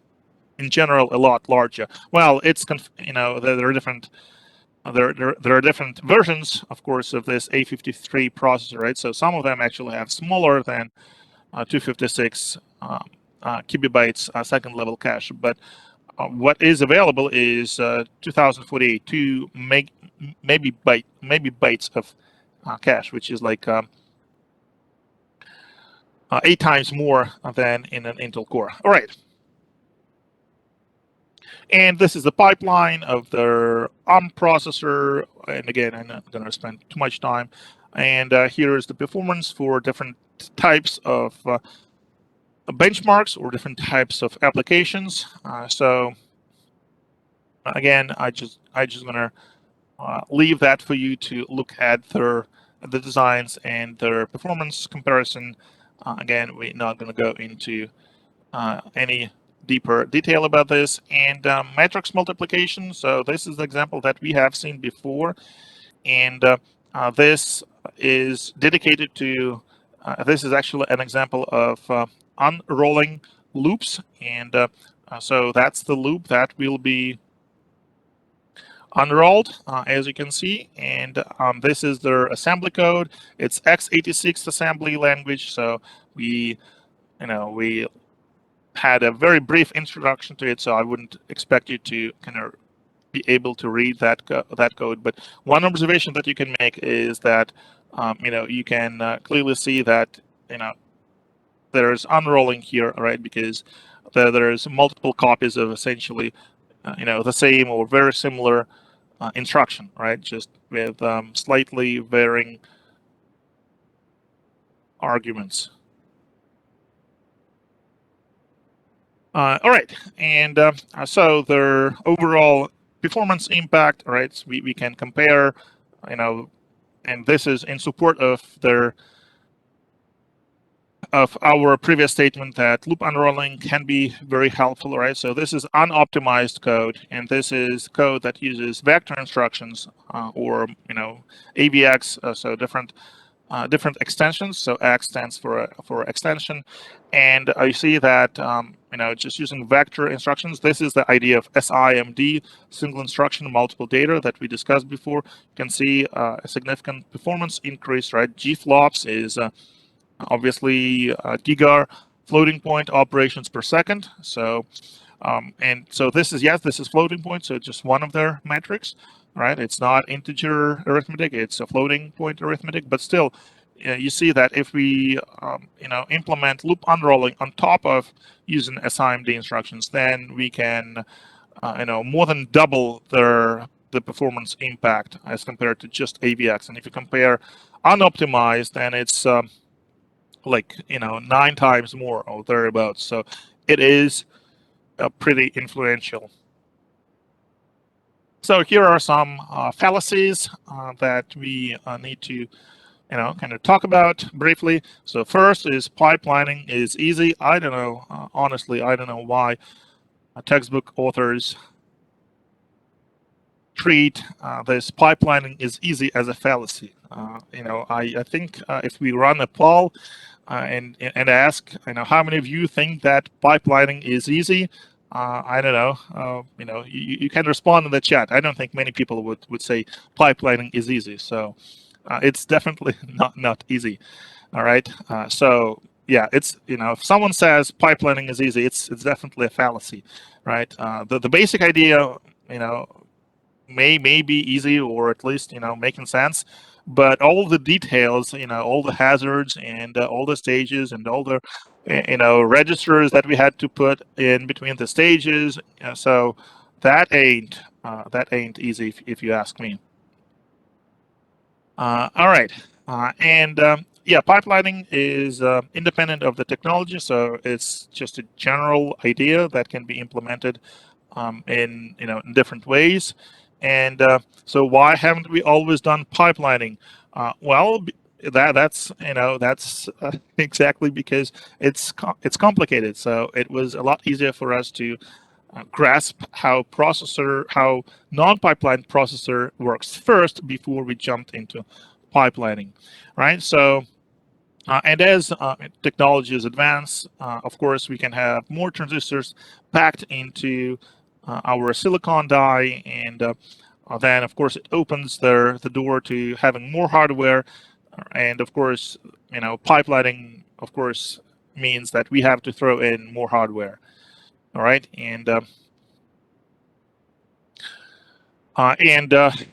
general, a lot larger. Well, it's there are different. There are different versions, of course, of this A53 processor, right? So some of them actually have smaller than 256 kilobytes second level cache, but what is available is 2048 maybe bytes of cache, which is like 8 times more than in an Intel Core. All right. And this is the pipeline of their ARM processor. And again, I'm not going to spend too much time. And here is the performance for different types of benchmarks or different types of applications. So again, I just gonna leave that for you to look at the designs and their performance comparison. Again, we're not going to go into any deeper detail about this. And matrix multiplication. So this is the example that we have seen before, and This is dedicated to, this is actually an example of unrolling loops. And so that's the loop that will be unrolled, as you can see. And this is their assembly code. It's x86 assembly language. So we had a very brief introduction to it. So I wouldn't expect you to kind of be able to read that code. But one observation that you can make is that you can clearly see that there's unrolling here, right? Because there's multiple copies of essentially the same or very similar instruction, right? Just with slightly varying arguments. All right, and so their overall performance impact, right? So we can compare, and this is in support of our previous statement that loop unrolling can be very helpful, right? So this is unoptimized code, and this is code that uses vector instructions or AVX, so different extensions. So X stands for extension, and I see that just using vector instructions. This is the idea of SIMD, single instruction, multiple data, that we discussed before. You can see a significant performance increase, right? GFLOPS is obviously giga floating point operations per second. So and so this is floating point, so just one of their metrics, right? It's not integer arithmetic, it's a floating point arithmetic, but still you see that if we implement loop unrolling on top of using SIMD instructions, then we can more than double the performance impact as compared to just AVX. And if you compare unoptimized, then it's like 9 times more or thereabouts. So it is pretty influential. So here are some fallacies that we need to kind of talk about briefly. So first is pipelining is easy. I don't know, honestly, I don't know why textbook authors treat this pipelining is easy as a fallacy. I think if we run a poll and ask, how many of you think that pipelining is easy? I don't know. You can respond in the chat. I don't think many people would say pipelining is easy. So it's definitely not easy. All right. So yeah, it's if someone says pipelining is easy, it's definitely a fallacy, right? The basic idea, may be easy, or at least making sense, but all the details, all the hazards and all the stages and all the registers that we had to put in between the stages, so that ain't easy if you ask me. All right, and yeah, pipelining is independent of the technology, so it's just a general idea that can be implemented in different ways. And so why haven't we always done pipelining? Well, that's exactly because it's complicated. So it was a lot easier for us to grasp how non-pipeline processor works first before we jumped into pipelining, right? So and as technologies advance, of course, we can have more transistors packed into our silicon die, and then, of course, it opens the door to having more hardware. And of course, pipelining, of course, means that we have to throw in more hardware. All right, and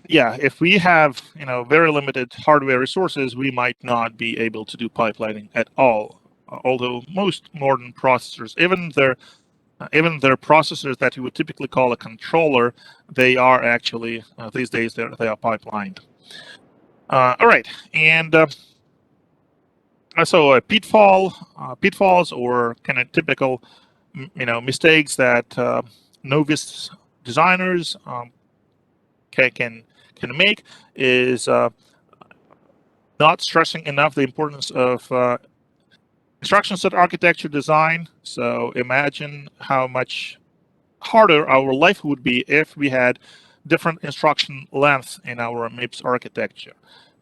yeah, if we have very limited hardware resources, we might not be able to do pipelining at all. Although most modern processors, even their processors that you would typically call a controller, they are actually these days they are pipelined. All right, and so pitfalls or kind of typical mistakes that novice designers can make is not stressing enough the importance of instruction set architecture design. So imagine how much harder our life would be if we had different instruction lengths in our MIPS architecture,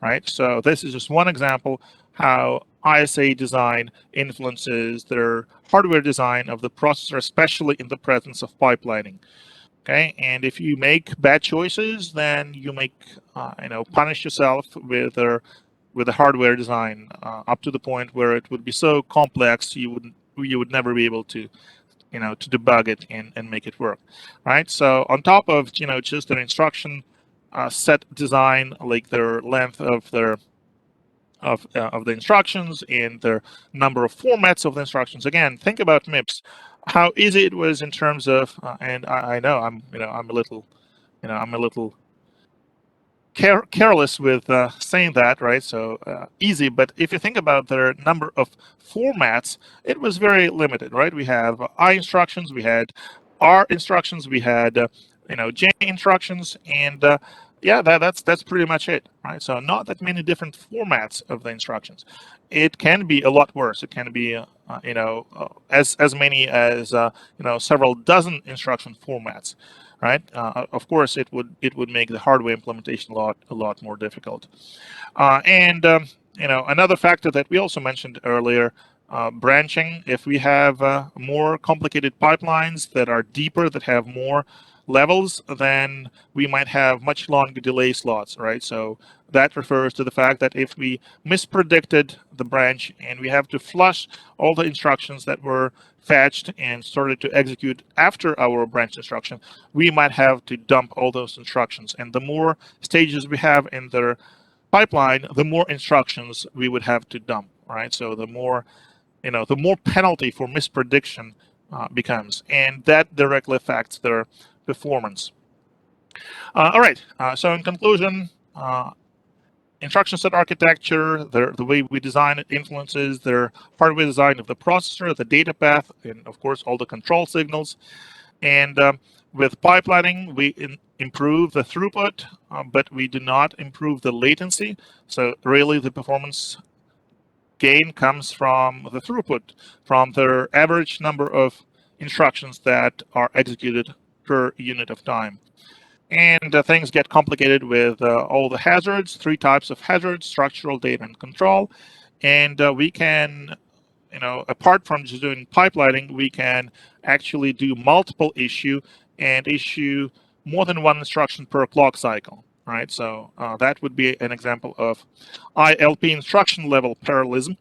right? So this is just one example how ISA design influences their hardware design of the processor, especially in the presence of pipelining. Okay, and if you make bad choices, then you make punish yourself with the hardware design up to the point where it would be so complex you would never be able to to debug it and make it work, right? So on top of just an instruction set design, like their length of the instructions and the number of formats of the instructions. Again, think about MIPS, how easy it was in terms of, and I know I'm a little, I'm a little careless with saying that, right? So easy, but if you think about the number of formats, it was very limited, right? We have I instructions, we had R instructions, we had J instructions, and yeah, that's pretty much it, right? So not that many different formats of the instructions. It can be a lot worse. It can be as many as several dozen instruction formats, right? Of course, it would make the hardware implementation a lot more difficult. And another factor that we also mentioned earlier, branching. If we have more complicated pipelines that are deeper, that have more levels, then we might have much longer delay slots, right? So that refers to the fact that if we mispredicted the branch and we have to flush all the instructions that were fetched and started to execute after our branch instruction, we might have to dump all those instructions. And the more stages we have in the pipeline, the more instructions we would have to dump, right? So the more penalty for misprediction becomes, and that directly affects their performance. All right. So in conclusion, instruction set architecture, the way we design it influences their hardware design of the processor, the data path, and of course all the control signals. And with pipelining, we improve the throughput, but we do not improve the latency. So really the performance gain comes from the throughput, from the average number of instructions that are executed per unit of time. And things get complicated with all the hazards, three types of hazards: structural, data, and control. And we can, apart from just doing pipelining, we can actually do multiple issue and issue more than one instruction per clock cycle, right? So that would be an example of ILP, instruction level parallelism.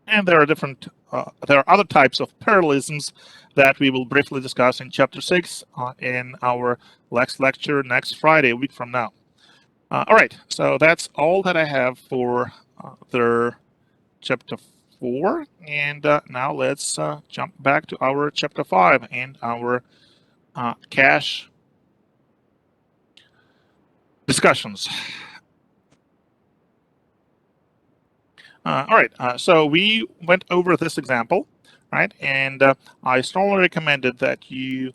And there are other types of parallelisms that we will briefly discuss in Chapter 6 in our next lecture next Friday, a week from now. All right, so that's all that I have for the Chapter 4. And now let's jump back to our Chapter 5 and our cache discussions. All right, so we went over this example, right? And I strongly recommended that you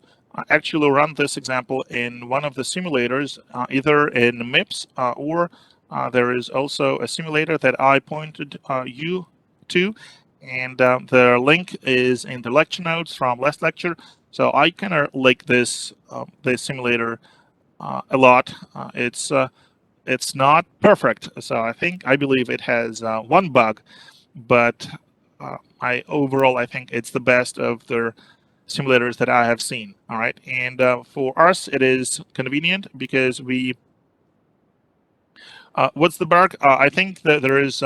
actually run this example in one of the simulators, either in MIPS or there is also a simulator that I pointed you to, and the link is in the lecture notes from last lecture. So I kind of like this simulator a lot. It's not perfect, so I believe it has one bug, but I think it's the best of the simulators that I have seen. All right, and for us, it is convenient because what's the bug? I think that there is.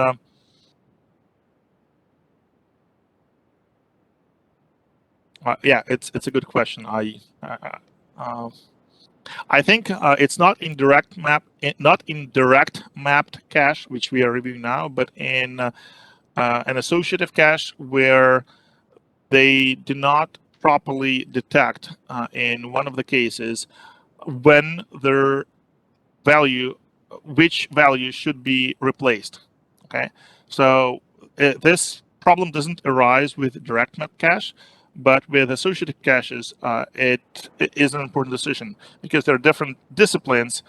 Yeah, it's a good question. I think it's not in direct mapped cache, which we are reviewing now, but in an associative cache where they do not properly detect in one of the cases when their value, which value should be replaced. Okay, so this problem doesn't arise with direct map cache, but with associative caches, it is an important decision because there are different disciplines,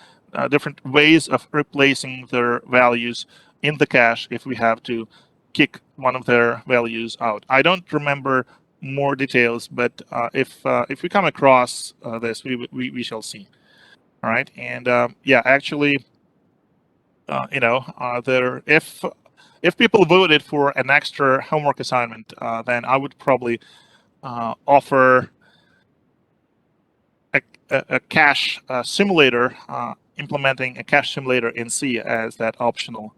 different ways of replacing their values in the cache if we have to kick one of their values out. I don't remember more details, but if we come across this, we shall see. All right, and yeah, actually, if people voted for an extra homework assignment, then I would probably offer a cache simulator, implementing a cache simulator in C as that optional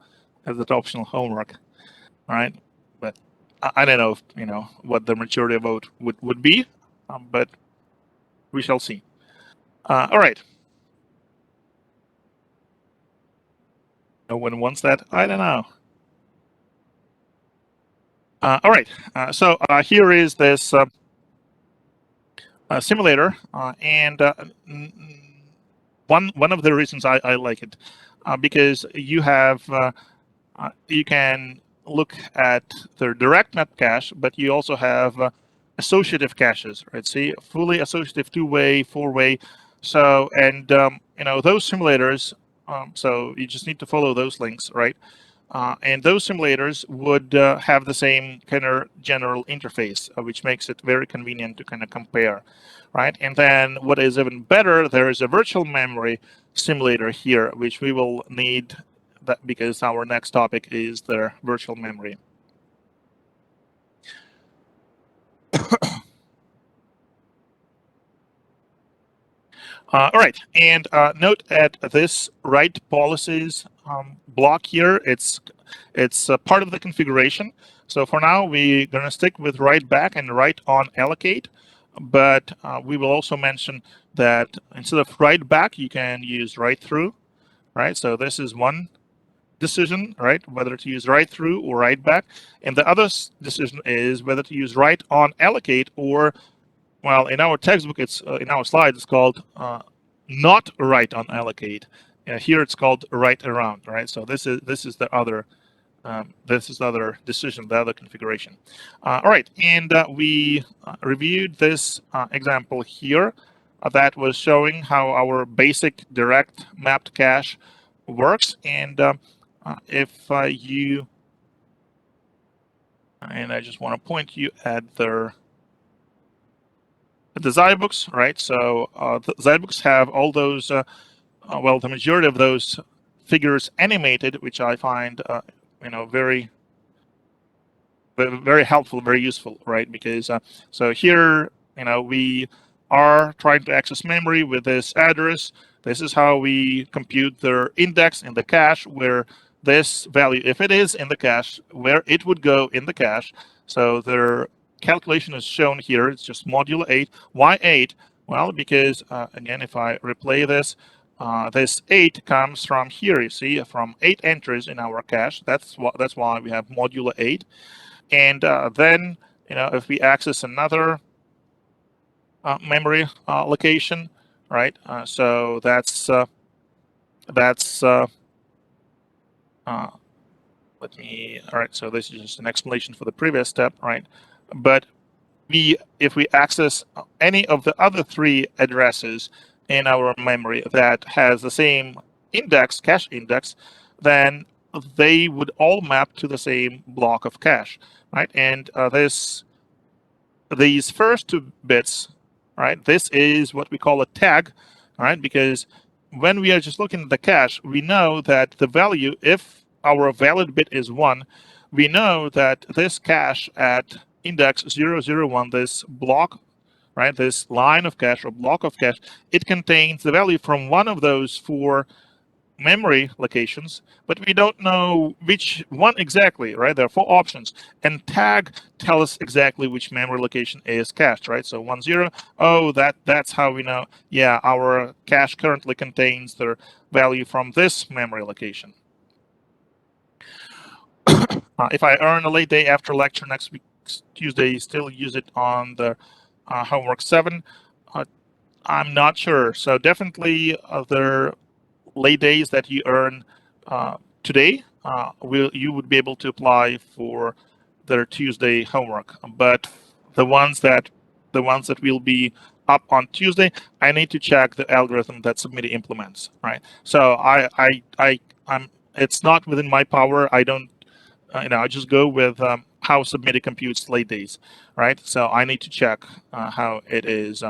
homework, right? But I don't know if, what the majority vote would be, but we shall see. All right. No one wants that. I don't know. All right. So here is this simulator, and one of the reasons I like it, because you can look at the direct map cache, but you also have associative caches, right? See, fully associative, two-way, four-way. So, and those simulators. So you just need to follow those links, right? And those simulators would have the same kind of general interface, which makes it very convenient to kind of compare, right? And then what is even better, there is a virtual memory simulator here, which we will need that because our next topic is the virtual memory. All right, and note at this write policies block here, it's part of the configuration. So for now, we're going to stick with write back and write on allocate, but we will also mention that instead of write back, you can use write through, right? So this is one decision, right? Whether to use write through or write back, and the other decision is whether to use write on allocate or, well, in our textbook, it's in our slides, it's called not write on allocate. Here it's called write around, right? So this is the other decision, the other configuration. All right, and we reviewed this example here that was showing how our basic direct mapped cache works. And if you, and I just want to point you at the Zybooks, right? So the Zybooks have all those, well, the majority of those figures animated, which I find, very very helpful, very useful, right? Because so here, we are trying to access memory with this address. This is how we compute their index in the cache, where this value, if it is in the cache, where it would go in the cache. So their calculation is shown here. It's just modulo 8. Why 8? Well, because again, if I replay this 8 comes from here. You see, from 8 entries in our cache. That's why we have modulo 8. And then, if we access another memory location, right? So that's let me. All right. So this is just an explanation for the previous step, right? But if we access any of the other 3 addresses in our memory that has the same index, cache index, then they would all map to the same block of cache, right? And these first 2 bits, right? This is what we call a tag, right? Because when we are just looking at the cache, we know that the value, if our valid bit is 1, we know that this cache at index 001, this block, right? This line of cache or block of cache, it contains the value from one of those 4 memory locations, but we don't know which one exactly, right? There are 4 options, and tag tell us exactly which memory location is cached, right? So 10, oh, that's how we know, yeah, our cache currently contains the value from this memory location. If I earn a late day after lecture next week, Tuesday, still use it on the homework 7. I'm not sure. So definitely there late days that you earn today, you would be able to apply for their Tuesday homework. But the ones that will be up on Tuesday, I need to check the algorithm that Submiti implements, right? So I'm it's not within my power. I don't, I just go with how Submiti computes 8 days, right? So I need to check how it is.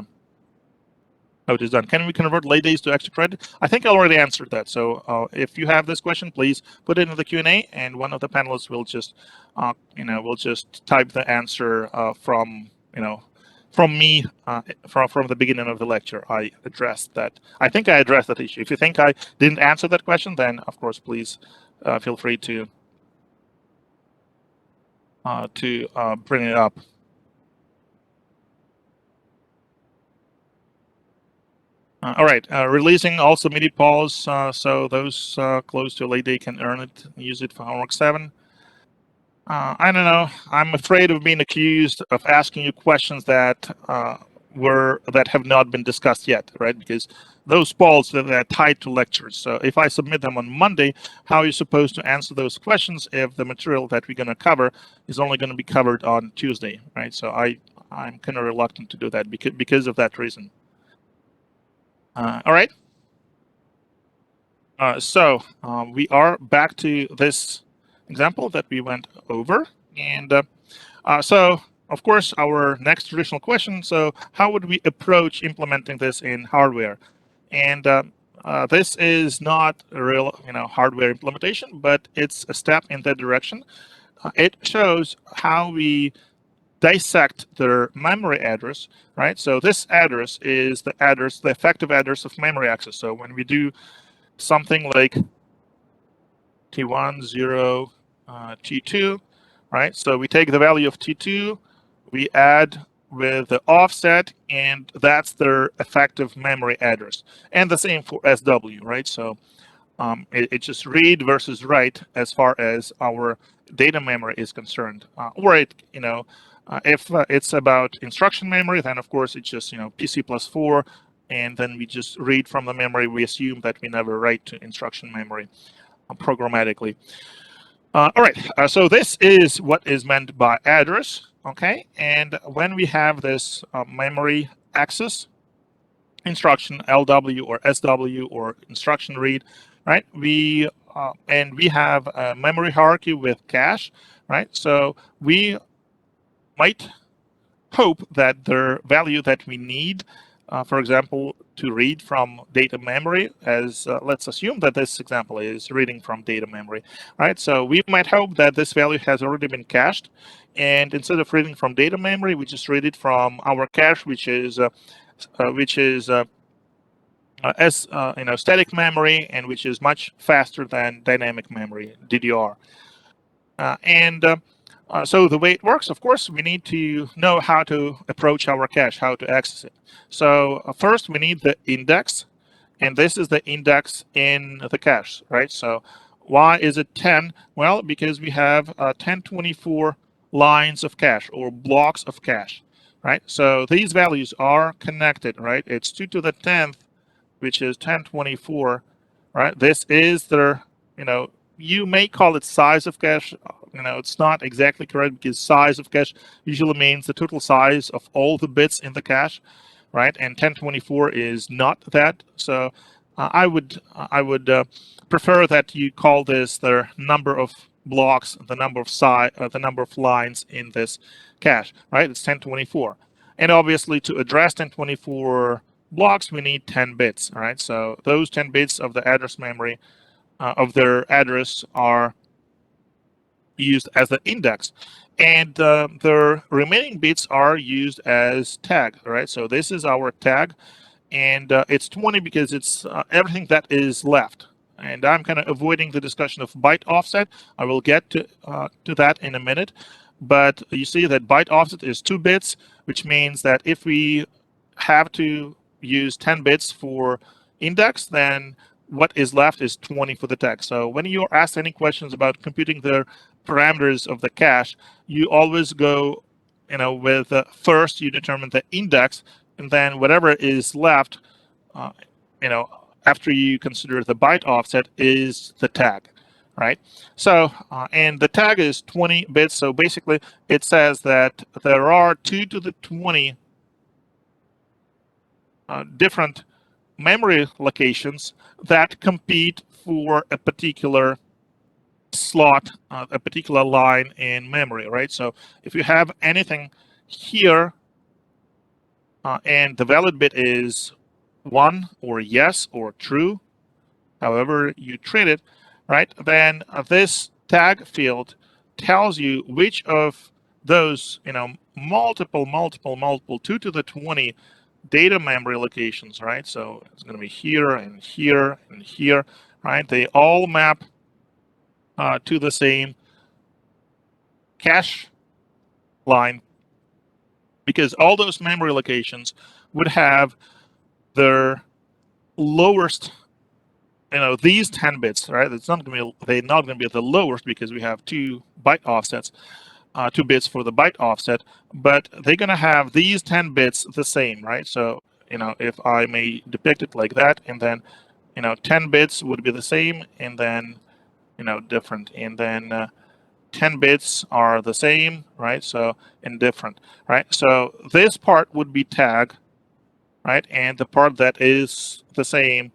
how it is done. Can we convert late days to extra credit? I think I already answered that. So if you have this question, please put it in the Q&A, and one of the panelists will just, will just type the answer from me from the beginning of the lecture. I addressed that. I think I addressed that issue. If you think I didn't answer that question, then of course please feel free to bring it up. All right, releasing all submitted polls, so those close to a late day can earn it, use it for homework 7. I don't know. I'm afraid of being accused of asking you questions that have not been discussed yet, right? Because those polls they're tied to lectures. So if I submit them on Monday, how are you supposed to answer those questions if the material that we're going to cover is only going to be covered on Tuesday, right? So I'm kind of reluctant to do that because of that reason. All right. So we are back to this example that we went over. And so, of course, our next traditional question, so how would we approach implementing this in hardware? And this is not a real hardware implementation, but it's a step in that direction. It shows how we dissect their memory address, right? So this address is the effective address of memory access. So when we do something like T1, 0, T2, right? So we take the value of T2, we add with the offset, and that's their effective memory address. And the same for SW, right? So it's just read versus write as far as our data memory is concerned. If it's about instruction memory, then of course it's just PC plus 4, and then we just read from the memory. We assume that we never write to instruction memory programmatically. All right, so this is what is meant by address, okay? And when we have this memory access instruction, LW or SW or instruction read, right? And we have a memory hierarchy with cache, right? So we might hope that the value that we need, for example, to read from data memory, as let's assume that this example is reading from data memory, right? So we might hope that this value has already been cached, and instead of reading from data memory, we just read it from our cache, which is static memory, and which is much faster than dynamic memory, DDR. So the way it works, of course, we need to know how to approach our cache, how to access it. So first we need the index, and this is the index in the cache, right? So why is it 10? Well, because we have 1024 lines of cache or blocks of cache, right? So these values are connected, right? It's 2 to the 10th, which is 1024, right? This is the, you may call it size of cache. It's not exactly correct because size of cache usually means the total size of all the bits in the cache, right? And 1024 is not that. So I would prefer that you call this the number of blocks, the number of lines in this cache, right? It's 1024. And obviously to address 1024 blocks, we need 10 bits, all right? So those 10 bits of the address memory of their address are used as the index, and the remaining bits are used as tag, right? So this is our tag, and it's 20 because it's everything that is left. And I'm kind of avoiding the discussion of byte offset. I will get to that in a minute. But you see that byte offset is 2 bits, which means that if we have to use 10 bits for index, then what is left is 20 for the tag. So when you're asked any questions about computing the parameters of the cache, you always go, with first you determine the index, and then whatever is left, after you consider the byte offset, is the tag, right? So, and the tag is 20 bits. So basically, it says that there are 2 to the 20 different memory locations that compete for a particular slot, a particular line in memory, right? So if you have anything here and the valid bit is 1 or yes or true, however you treat it, right? Then this tag field tells you which of those, multiple 2 to the 20 data memory locations, right? So it's going to be here and here and here, right? They all map to the same cache line, because all those memory locations would have their lowest, these 10 bits, right? It's not going to be, they're not going to be the lowest because we have 2 byte offsets, 2 bits for the byte offset, but they're going to have these 10 bits the same, right? So, if I may depict it like that, and then, 10 bits would be the same, and then, different, and then 10 bits are the same, right? So, and different, right? So this part would be tag, right? And the part that is the same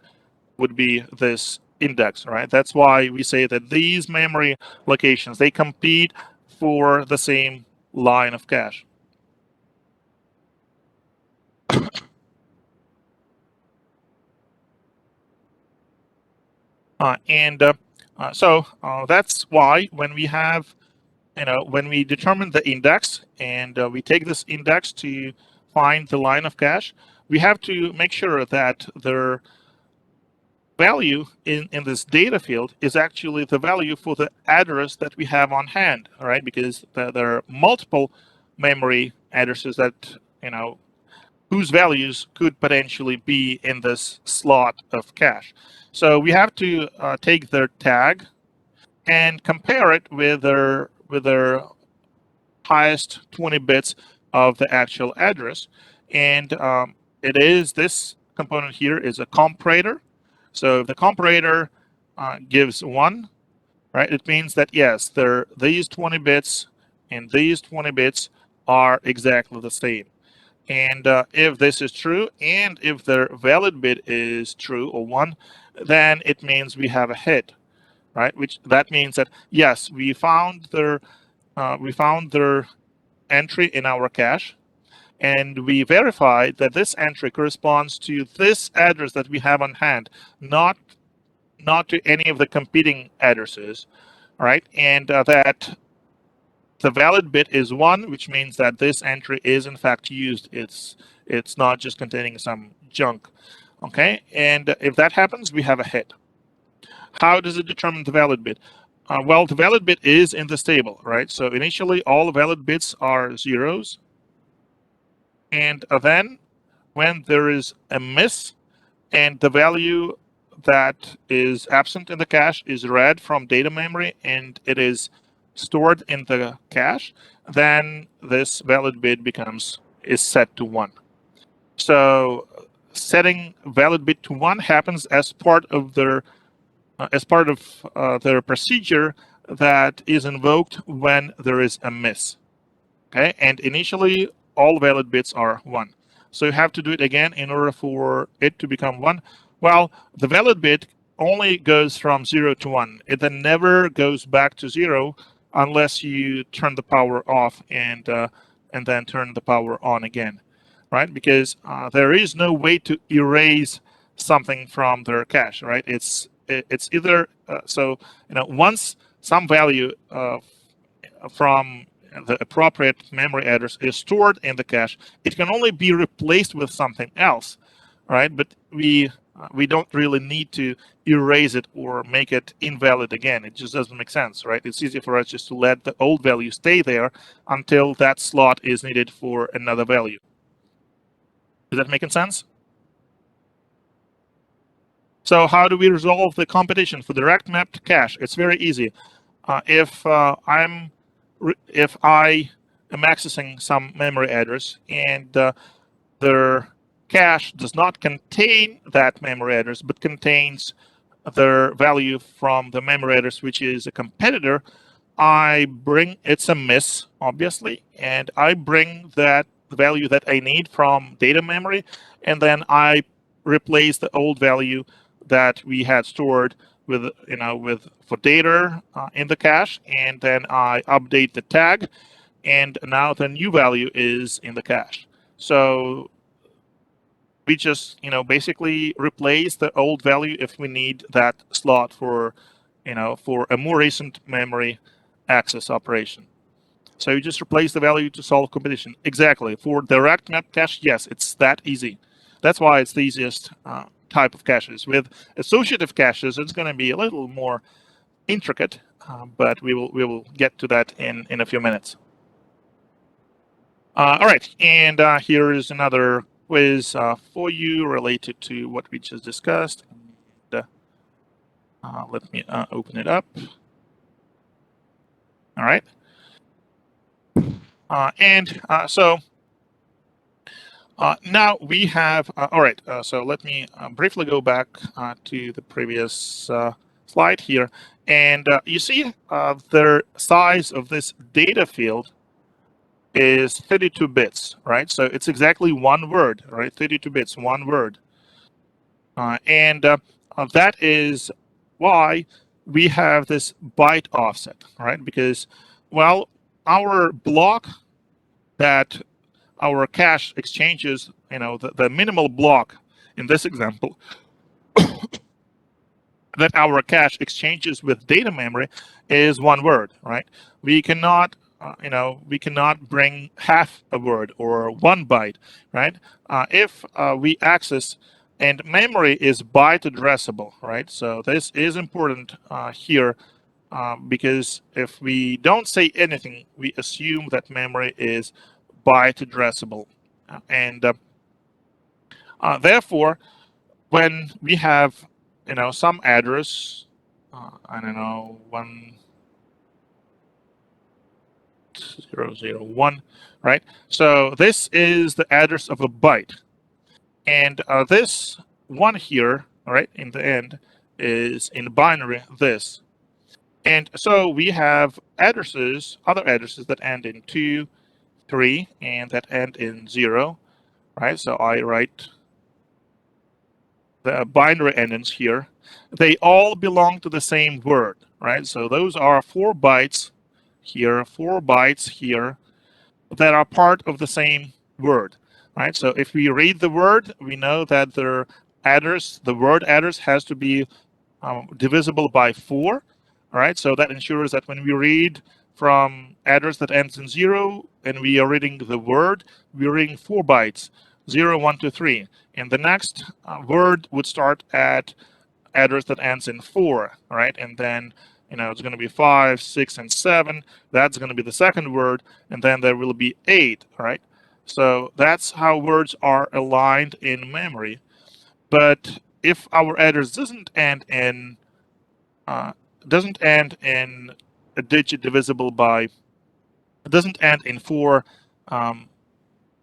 would be this index, right? That's why we say that these memory locations, they compete for the same line of cache. So that's why when we have, when we determine the index and we take this index to find the line of cache, we have to make sure that their value in this data field is actually the value for the address that we have on hand, right? Because there are multiple memory addresses that, whose values could potentially be in this slot of cache. So we have to take their tag and compare it with their highest 20 bits of the actual address. And it is, this component here is a comparator. So if the comparator gives 1, right, it means that yes, these 20 bits and these 20 bits are exactly the same. And if this is true, and if their valid bit is true or 1, then it means we have a hit, right? Which that means that yes, we found their entry in our cache, and we verified that this entry corresponds to this address that we have on hand, not to any of the competing addresses, right? And that the valid bit is 1, which means that this entry is in fact used. It's not just containing some junk. Okay, and if that happens, we have a hit. How does it determine the valid bit? Well, the valid bit is in this table, right? So initially, all valid bits are zeros, and then when there is a miss and the value that is absent in the cache is read from data memory and it is stored in the cache, then this valid bit is set to 1. So setting valid bit to 1 happens as part of their procedure that is invoked when there is a miss. Okay, and initially all valid bits are 1. So you have to do it again in order for it to become 1. Well, the valid bit only goes from 0 to 1. It then never goes back to 0 unless you turn the power off and then turn the power on again, right? Because there is no way to erase something from their cache, right? It's either once some value from the appropriate memory address is stored in the cache, it can only be replaced with something else, right? But we don't really need to erase it or make it invalid again. It just doesn't make sense, right? It's easy for us just to let the old value stay there until that slot is needed for another value. Is that making sense? So how do we resolve the competition for direct mapped cache? It's very easy. If I am accessing some memory address and their cache does not contain that memory address, but contains their value from the memory address, which is a competitor, it's a miss, obviously, and I bring that value that I need from data memory, and then I replace the old value that we had stored with for data in the cache, and then I update the tag, and now the new value is in the cache. So we just basically replace the old value if we need that slot for for a more recent memory access operation. So you just replace the value to solve competition. Exactly. For direct map cache, yes, it's that easy. That's why it's the easiest type of caches. With associative caches, it's going to be a little more intricate, but we will get to that in a few minutes. All right, and here is another quiz for you related to what we just discussed. And, let me open it up. All right, and so now we have. All right, so let me briefly go back to the previous slide here, and you see the size of this data field is 32 bits, right? So it's exactly one word, right? 32 bits, one word. And that is why we have this byte offset, right? Because, well, our block that our cache exchanges, the minimal block in this example that our cache exchanges with data memory is one word, right? We cannot, we cannot bring half a word or 1 byte, right? If we access, and memory is byte addressable, right? So this is important here because if we don't say anything, we assume that memory is byte addressable, and therefore when we have some address, I don't know, 1001, right? So this is the address of a byte, and this one here, right, in the end is in binary this. And so we have addresses, other addresses that end in 2, 3, and that end in 0, right? So I write the binary endings here. They all belong to the same word, right? So those are 4 bytes here, 4 bytes here that are part of the same word, right? So if we read the word, we know that the word address has to be divisible by 4, all right? So that ensures that when we read from address that ends in 0 and we are reading the word, we're reading 4 bytes, 0, 1, 2, 3. And the next word would start at address that ends in 4, right? And then it's going to be 5, 6, and 7. That's going to be the second word, and then there will be 8, right? So that's how words are aligned in memory. But if our address doesn't end in a digit divisible by, it doesn't end in 4.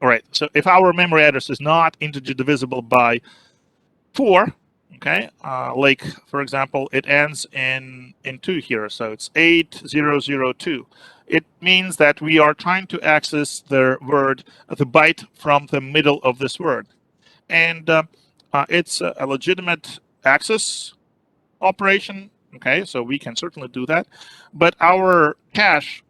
All right. So if our memory address is not integer divisible by 4, okay, like for example, it ends in 2 here, so it's 8002. It means that we are trying to access the word, the byte from the middle of this word, and it's a legitimate access operation. Okay, so we can certainly do that, but our cache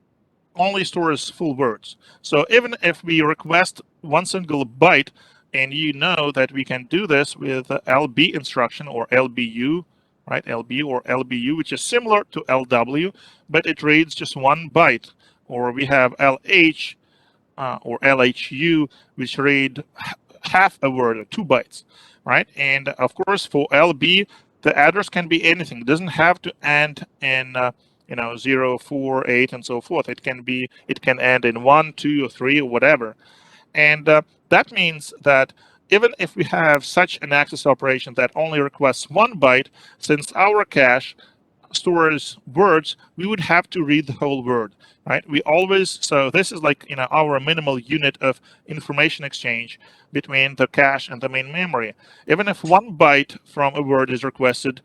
only stores full words. So even if we request one single byte, and you know that we can do this with LB instruction or LBU, right? LB or LBU, which is similar to LW, but it reads just 1 byte. Or we have LH or LHU, which read half a word or 2 bytes, right? And of course, for LB, the address can be anything. It doesn't have to end in 0, 4, 8, and so forth. It can end in 1, 2, or 3, or whatever. And that means that even if we have such an access operation that only requests 1 byte, since our cache stores words, we would have to read the whole word, right? So this is like our minimal unit of information exchange between the cache and the main memory. Even if 1 byte from a word is requested,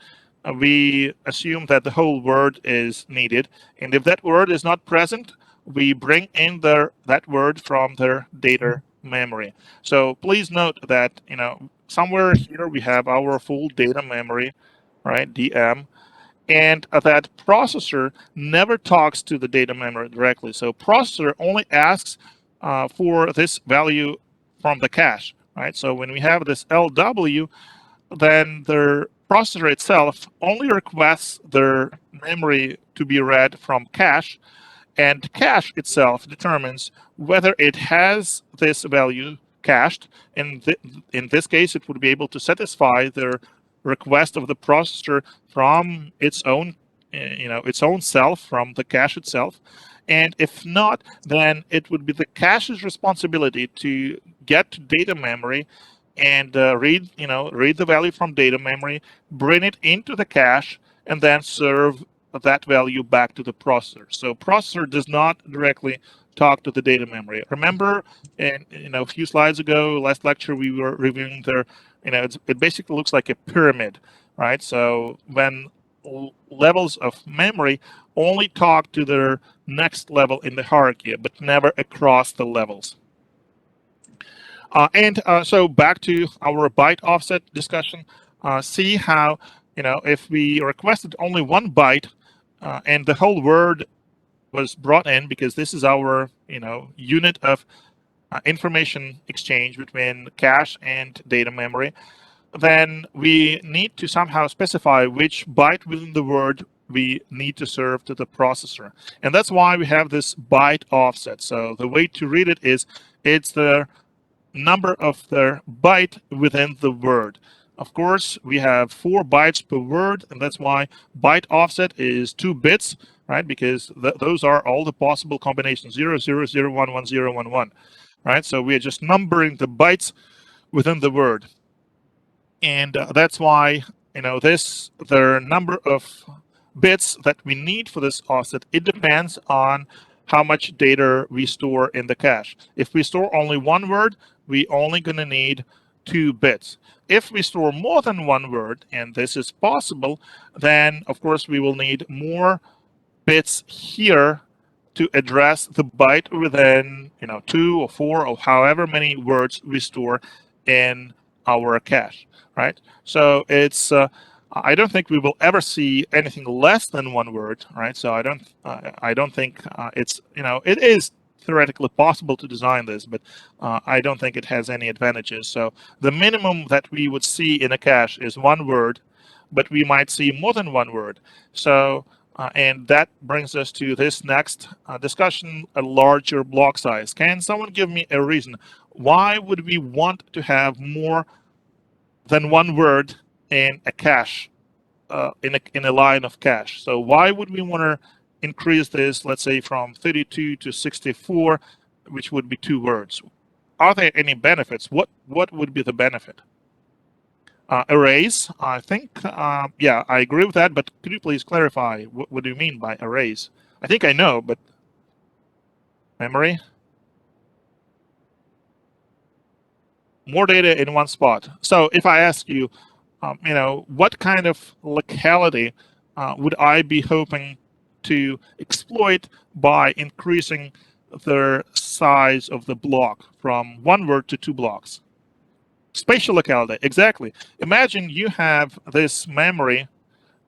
we assume that the whole word is needed, and if that word is not present, we bring in that word from their data memory. So please note that somewhere here we have our full data memory, right, DM, and that processor never talks to the data memory directly. So processor only asks for this value from the cache, right? So when we have this LW, then the processor itself only requests their memory to be read from cache, and cache itself determines whether it has this value cached. In this case, it would be able to satisfy the request of the processor from its own, its own self, from the cache itself. And if not, then it would be the cache's responsibility to get to data memory and read the value from data memory, bring it into the cache, and then serve that value back to the processor. So processor does not directly talk to the data memory. Remember, a few slides ago, last lecture, we were reviewing their, it basically looks like a pyramid, right? So when levels of memory only talk to their next level in the hierarchy, but never across the levels. So back to our byte offset discussion. See how, if we requested only 1 byte and the whole word was brought in, because this is our, unit of information exchange between cache and data memory, then we need to somehow specify which byte within the word we need to serve to the processor. And that's why we have this byte offset. So the way to read it is, it's the number of the byte within the word. Of course, we have 4 bytes per word, and that's why byte offset is 2 bits, right? Because those are all the possible combinations, 0, 0, 0, 1, 1, 0, 1, 1, right? So we are just numbering the bytes within the word. And that's why, the number of bits that we need for this offset, it depends on how much data we store in the cache. If we store only 1 word, we only going to need 2 bits. If we store more than 1 word, and this is possible, then of course we will need more bits here to address the byte within 2 or 4 or however many words we store in our cache, right? So it's I don't think we will ever see anything less than 1 word, right? So I don't think it's it is theoretically possible to design this, but I don't think it has any advantages. So the minimum that we would see in a cache is 1 word, but we might see more than 1 word. So and that brings us to this next discussion: a larger block size. Can someone give me a reason why would we want to have more than 1 word in a cache, in a line of cache? So why would we want to increase this, let's say, from 32 to 64, which would be 2 words? Are there any benefits? What would be the benefit? Arrays, I think, yeah, I agree with that, but could you please clarify what do you mean by arrays? I think I know, but memory? More data in one spot. So if I ask you, what kind of locality would I be hoping to exploit by increasing the size of the block from 1 word to 2 blocks? Spatial locality, exactly. Imagine you have this memory,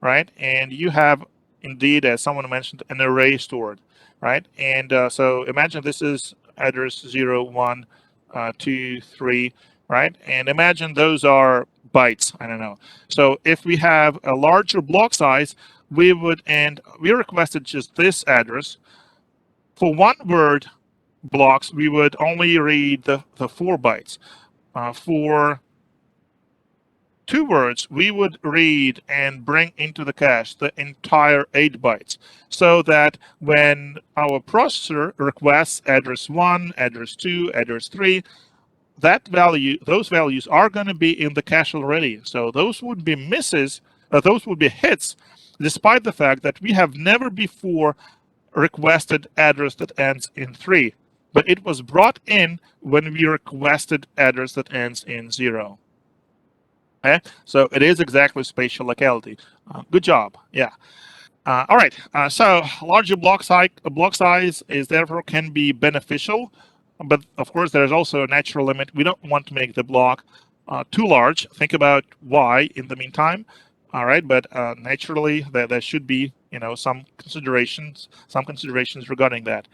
right? And you have, indeed, as someone mentioned, an array stored, right? And so imagine this is address 0, 1, 2, 3, right? And imagine those are bytes, I don't know. So if we have a larger block size, we requested just this address. For 1 word blocks, we would only read the 4 bytes. For 2 words, we would read and bring into the cache the entire 8 bytes, so that when our processor requests address 1, address 2, address 3, those values are going to be in the cache already. So those would be misses, those would be hits, despite the fact that we have never before requested address that ends in 3. But it was brought in when we requested address that ends in 0. Okay, so it is exactly spatial locality. Good job. Yeah. All right. So larger block size is therefore can be beneficial, but of course there is also a natural limit. We don't want to make the block too large. Think about why in the meantime. All right, but naturally there should be some considerations regarding that.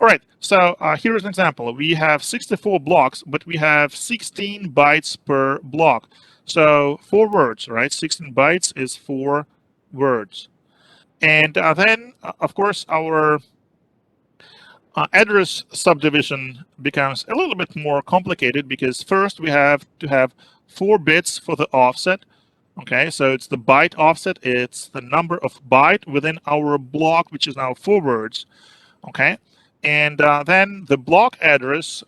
All right, so here's an example. We have 64 blocks, but we have 16 bytes per block. So 4 words, right? 16 bytes is 4 words. And then, of course, our address subdivision becomes a little bit more complicated because first we have to have 4 bits for the offset. Okay, so it's the byte offset. It's the number of byte within our block, which is now 4 words. Okay, and then the block address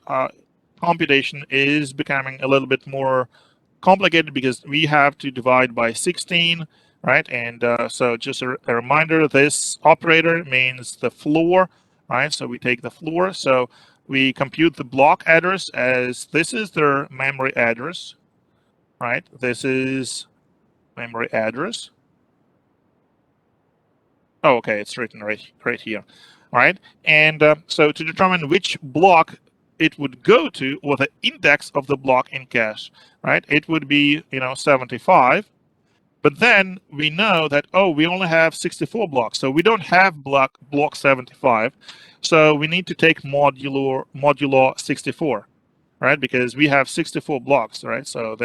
computation is becoming a little bit more complicated because we have to divide by 16, right? And so just a reminder, this operator means the floor, right? So we take the floor. So we compute the block address as this is their memory address, right? This is memory address. Oh, okay, it's written right here. All right, and so to determine which block it would go to, or the index of the block in cache, right? It would be 75. But then we know that, oh, we only have 64 blocks, so we don't have block 75. So we need to take modulo 64, right? Because we have 64 blocks, right? So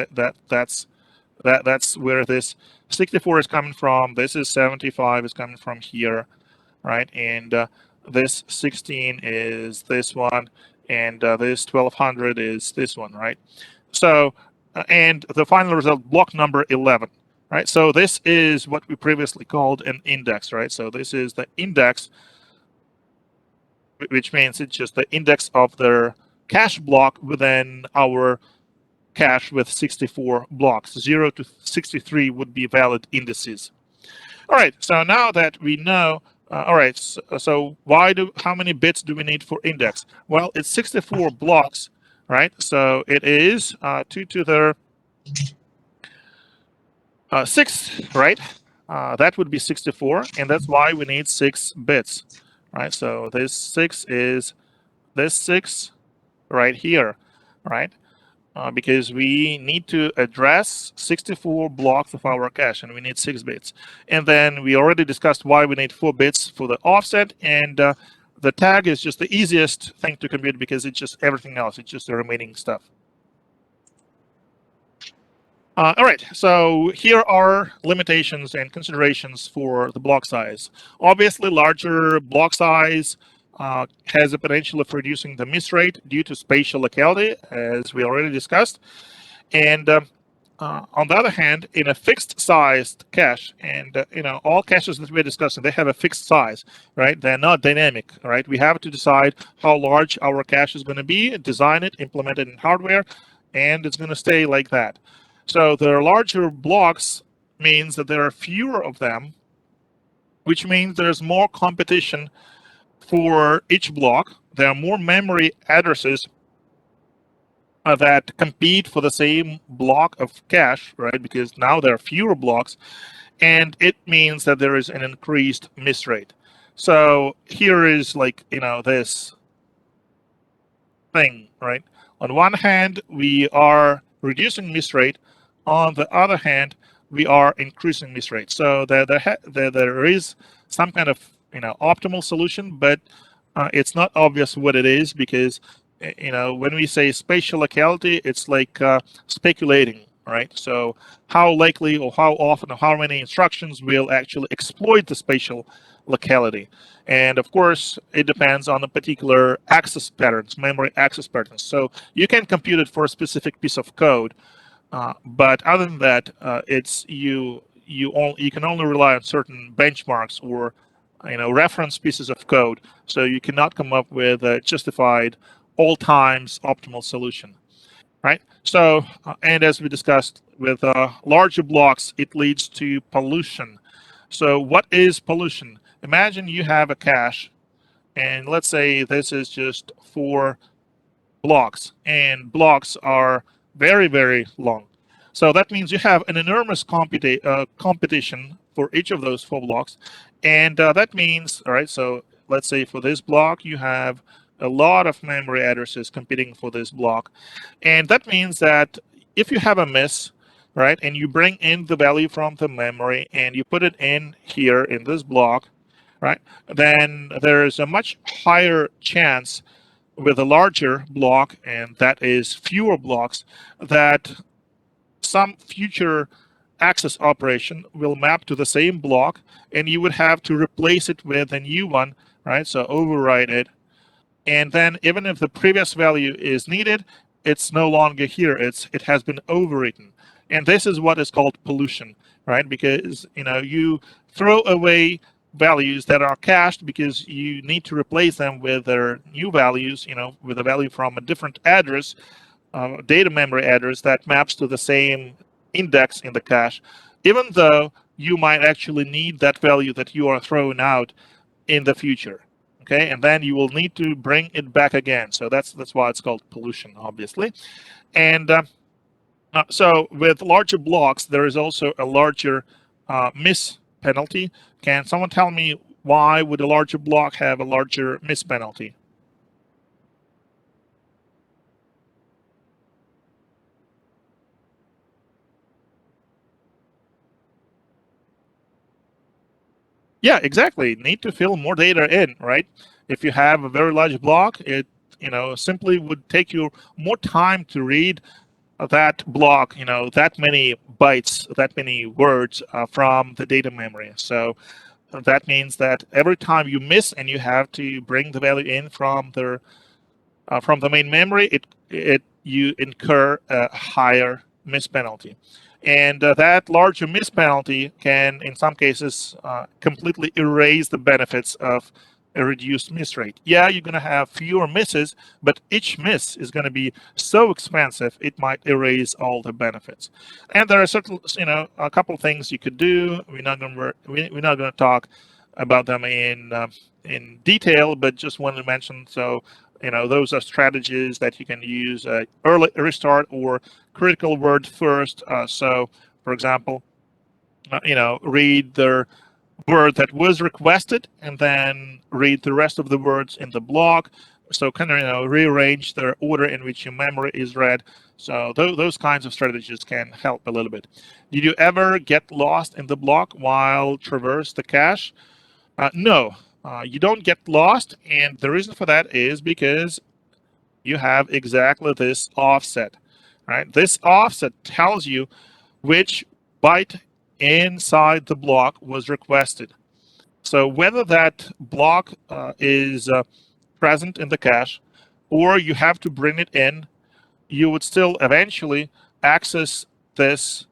that's where this 64 is coming from. This is 75 is coming from here, right? And this 16 is this one, and this 1200 is this one, right? So, and the final result, block number 11, right? So this is what we previously called an index, right? So this is the index, which means it's just the index of the cache block within our cache with 64 blocks. 0 to 63 would be valid indices. All right, so now that we know, all right, so how many bits do we need for index? Well, it's 64 blocks, right? So it is 2 to the 6, right? That would be 64, and that's why we need 6 bits, right? So this 6 is this 6 right here, right? Because we need to address 64 blocks of our cache, and we need 6 bits. And then we already discussed why we need 4 bits for the offset, and the tag is just the easiest thing to compute because it's just everything else. It's just the remaining stuff. All right, so here are limitations and considerations for the block size. Obviously, larger block size has a potential of reducing the miss rate due to spatial locality, as we already discussed. And on the other hand, in a fixed sized cache, and all caches that we're discussing, they have a fixed size, right? They're not dynamic, right? We have to decide how large our cache is going to be, design it, implement it in hardware, and it's going to stay like that. So the larger blocks means that there are fewer of them, which means there's more competition for each block. There are more memory addresses that compete for the same block of cache, right? Because now there are fewer blocks, and it means that there is an increased miss rate. So here is this thing, right? On one hand, we are reducing miss rate. On the other hand, we are increasing miss rate. So there is some kind of optimal solution, but it's not obvious what it is because when we say spatial locality, it's like speculating, right? So how likely or how often or how many instructions will actually exploit the spatial locality. And of course, it depends on the particular access patterns, memory access patterns. So you can compute it for a specific piece of code, but other than that, it's you can only rely on certain benchmarks or reference pieces of code. So you cannot come up with a justified all times optimal solution, right? So and as we discussed with larger blocks, it leads to pollution. So what is pollution? Imagine you have a cache, and let's say this is just 4 blocks, and blocks are very, very long. So that means you have an enormous competition for each of those 4 blocks. And that means, all right, so let's say for this block, you have a lot of memory addresses competing for this block. And that means that if you have a miss, right? And you bring in the value from the memory and you put it in here in this block, right? Then there's a much higher chance with a larger block, and that is fewer blocks, that some future access operation will map to the same block, and you would have to replace it with a new one, right? So override it, and then even if the previous value is needed, it's no longer here. It has been overwritten, and this is what is called pollution, right? Because you throw away values that are cached because you need to replace them with their new values, with a value from a different address, data memory address that maps to the same index in the cache, even though you might actually need that value that you are throwing out in the future. Okay, and then you will need to bring it back again. So that's why it's called pollution, obviously. And so with larger blocks, there is also a larger miss penalty. Can someone tell me why would a larger block have a larger miss penalty? Yeah, exactly. Need to fill more data in, right? If you have a very large block, it simply would take you more time to read that block, that many bytes, that many words from the data memory. So that means that every time you miss and you have to bring the value in from the main memory, it you incur a higher miss penalty, and that larger miss penalty can, in some cases, completely erase the benefits of a reduced miss rate. Yeah, you're going to have fewer misses, but each miss is going to be so expensive it might erase all the benefits. And there are certain, a couple of things you could do. We're not going to talk about them in detail, but just wanted to mention. So those are strategies that you can use: early restart or critical word first. So for example, read the word that was requested and then read the rest of the words in the block. So kind of rearrange the order in which your memory is read. So those kinds of strategies can help a little bit. Did you ever get lost in the block while traverse the cache? No, you don't get lost, and the reason for that is because you have exactly this offset, right? This offset tells you which byte inside the block was requested. So whether that block is present in the cache or you have to bring it in, you would still eventually access this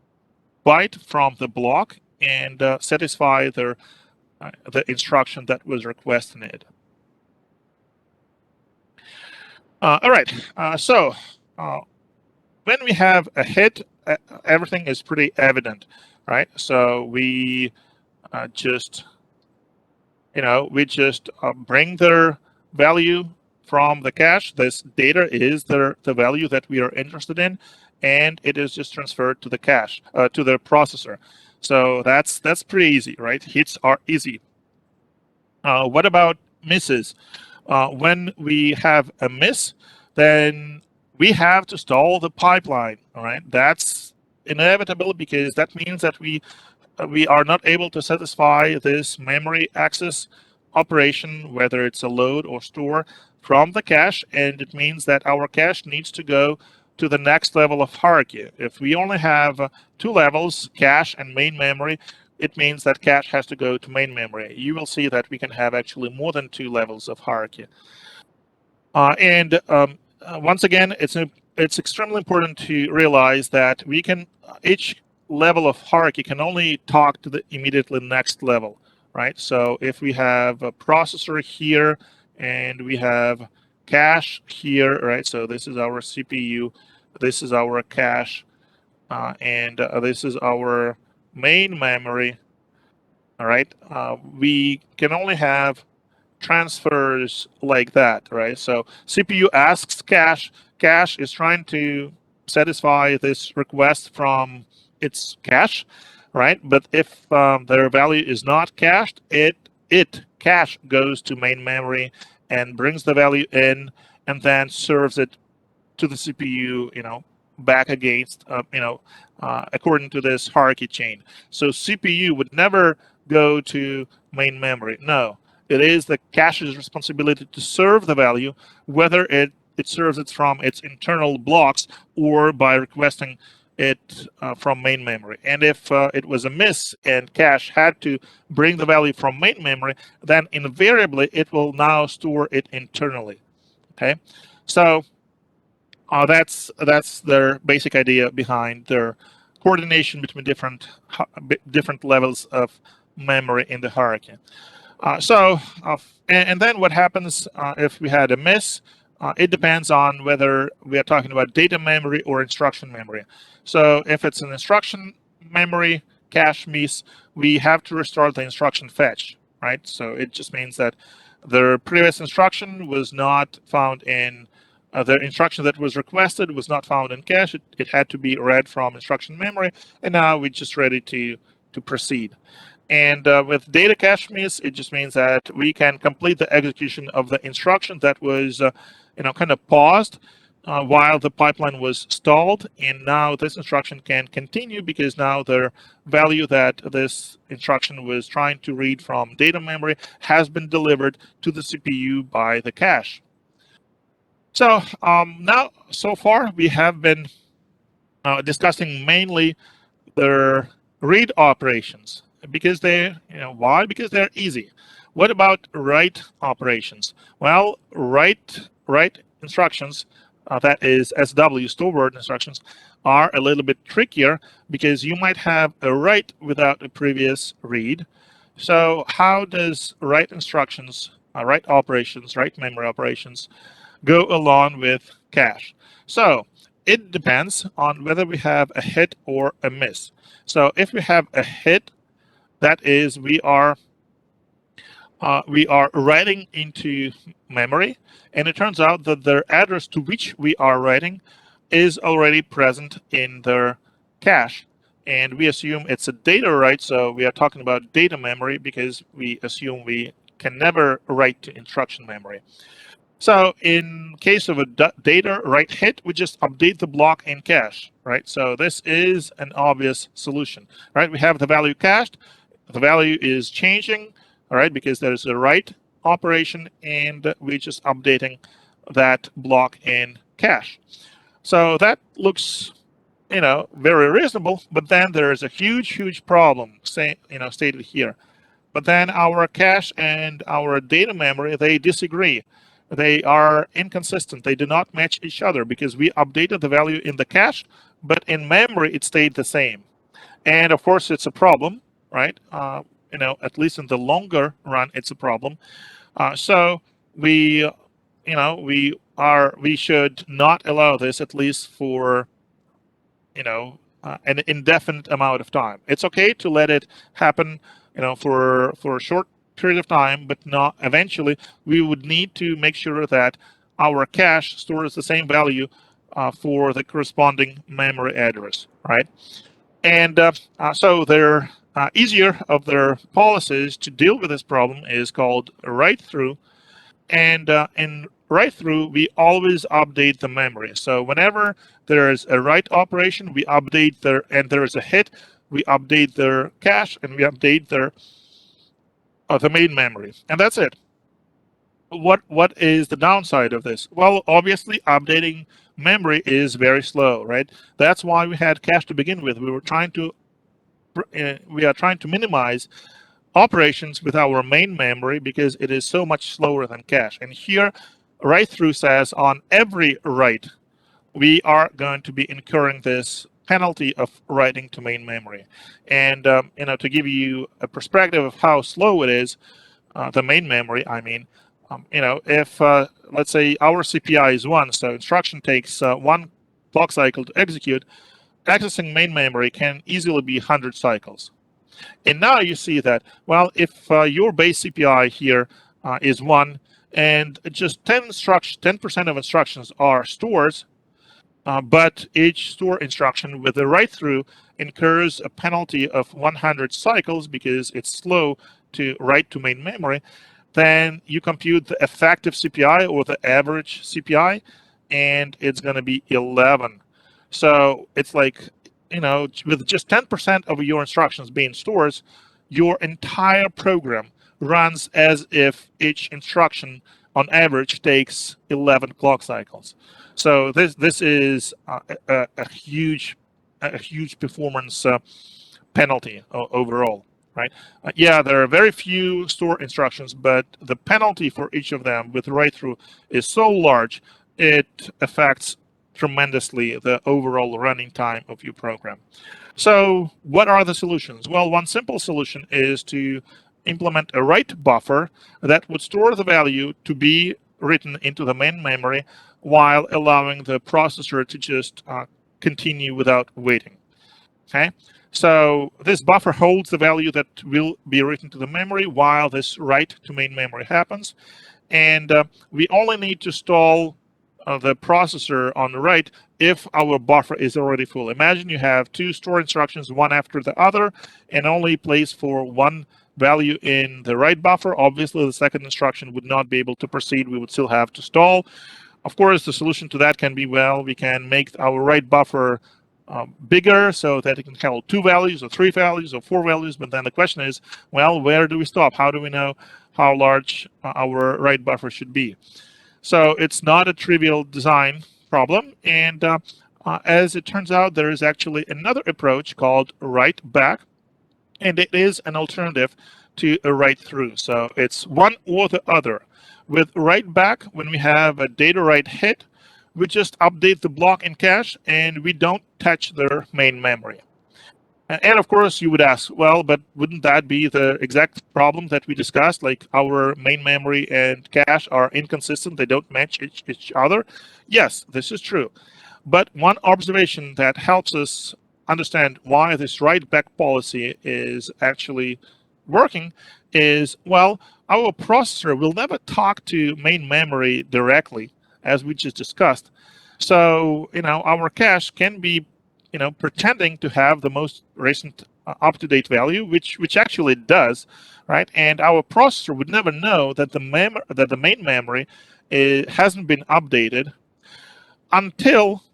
byte from the block and satisfy the instruction that was requested. All right. So when we have a hit, everything is pretty evident, right? So we just, bring their value from the cache. This data is the value that we are interested in, and it is just transferred to the cache, to the processor. So that's pretty easy, right? Hits are easy. What about misses? When we have a miss, then we have to stall the pipeline. All right, that's inevitable because that means that we are not able to satisfy this memory access operation, whether it's a load or store, from the cache, and it means that our cache needs to go to the next level of hierarchy. If we only have two levels, cache and main memory, it means that cache has to go to main memory. You will see that we can have actually more than two levels of hierarchy. And once again, it's extremely important to realize that we can each level of hierarchy can only talk to the immediately next level, right? So if we have a processor here and we have cache here, right? So this is our CPU, this is our cache, and this is our main memory. All right, we can only have transfers like that, right? So CPU asks cache, cache is trying to satisfy this request from its cache, right? But if their value is not cached, it cache goes to main memory and brings the value in and then serves it to the CPU, back against, according to this hierarchy chain. So CPU would never go to main memory. No, it is the cache's responsibility to serve the value, whether it serves it from its internal blocks or by requesting it from main memory. And if it was a miss and cache had to bring the value from main memory, then invariably it will now store it internally. Okay, so that's their basic idea behind their coordination between different levels of memory in the hierarchy. And then what happens if we had a miss? It depends on whether we are talking about data memory or instruction memory. So if it's an instruction memory cache miss, we have to restore the instruction fetch, right? So it just means that the previous instruction was not found in the instruction that was requested was not found in cache. It had to be read from instruction memory, and now we're just ready to proceed. And with data cache miss, it just means that we can complete the execution of the instruction that was, kind of paused while the pipeline was stalled. And now this instruction can continue because now the value that this instruction was trying to read from data memory has been delivered to the CPU by the cache. So now, so far, we have been discussing mainly their read operations because why? Because they're easy. What about write operations? Well, write instructions, that is SW, store word instructions, are a little bit trickier because you might have a write without a previous read. So how does write instructions, write operations, write memory operations go along with cache? So it depends on whether we have a hit or a miss. So if we have a hit, that is we are writing into memory, and it turns out that the address to which we are writing is already present in their cache. And we assume it's a data write, so we are talking about data memory because we assume we can never write to instruction memory. So in case of a data write hit, we just update the block in cache, right? So this is an obvious solution, right? We have the value cached, the value is changing, all right, because there's a write operation, and we're just updating that block in cache. So that looks, very reasonable, but then there is a huge problem, stated here. But then our cache and our data memory, they disagree. They are inconsistent. They do not match each other because we updated the value in the cache, but in memory it stayed the same. And of course, it's a problem, right? At least in the longer run, it's a problem. So we, we should not allow this, at least for an indefinite amount of time. It's okay to let it happen, for a short period of time, but not eventually. We would need to make sure that our cache stores the same value for the corresponding memory address, right? And so their easier of their policies to deal with this problem is called write through. And in write through, we always update the memory. So whenever there is a write operation, we update and there is a hit, we update their cache and we update the main memory. And that's it. What is the downside of this? Well, obviously updating memory is very slow, right? That's why we had cache to begin with. We are trying to minimize operations with our main memory because it is so much slower than cache. And here, write through says on every write, we are going to be incurring this penalty of writing to main memory. And to give you a perspective of how slow it is, the main memory, I mean, if let's say our CPI is 1, so instruction takes 1 clock cycle to execute, accessing main memory can easily be 100 cycles. And now you see that, well, if your base CPI here is 1 and just 10% of instructions are stores, but each store instruction with the write through incurs a penalty of 100 cycles because it's slow to write to main memory, then you compute the effective CPI or the average CPI, and it's going to be 11. So it's like, with just 10% of your instructions being stores, your entire program runs as if each instruction on average takes 11 clock cycles. So this is a huge performance penalty overall, right? Yeah, there are very few store instructions, but the penalty for each of them with write through is so large, it affects tremendously the overall running time of your program. So what are the solutions? Well, one simple solution is to implement a write buffer that would store the value to be written into the main memory while allowing the processor to just continue without waiting. Okay, so this buffer holds the value that will be written to the memory while this write to main memory happens. And we only need to stall the processor on the write if our buffer is already full. Imagine you have two store instructions, one after the other, and only place for one value in the write buffer. Obviously, the second instruction would not be able to proceed. We would still have to stall. Of course, the solution to that can be, well, we can make our write buffer bigger so that it can handle two values or three values or four values. But then the question is, well, where do we stop? How do we know how large our write buffer should be? So it's not a trivial design problem. And as it turns out, there is actually another approach called write back, and it is an alternative to a write through. So it's one or the other. With write back, when we have a data write hit, we just update the block in cache and we don't touch their main memory. And of course, you would ask, well, but wouldn't that be the exact problem that we discussed? Like our main memory and cache are inconsistent, they don't match each other? Yes, this is true. But one observation that helps us understand why this write back policy is actually working is, well, our processor will never talk to main memory directly, as we just discussed. So, our cache can be, pretending to have the most recent up-to-date value, which actually it does, right? And our processor would never know that the main memory hasn't been updated until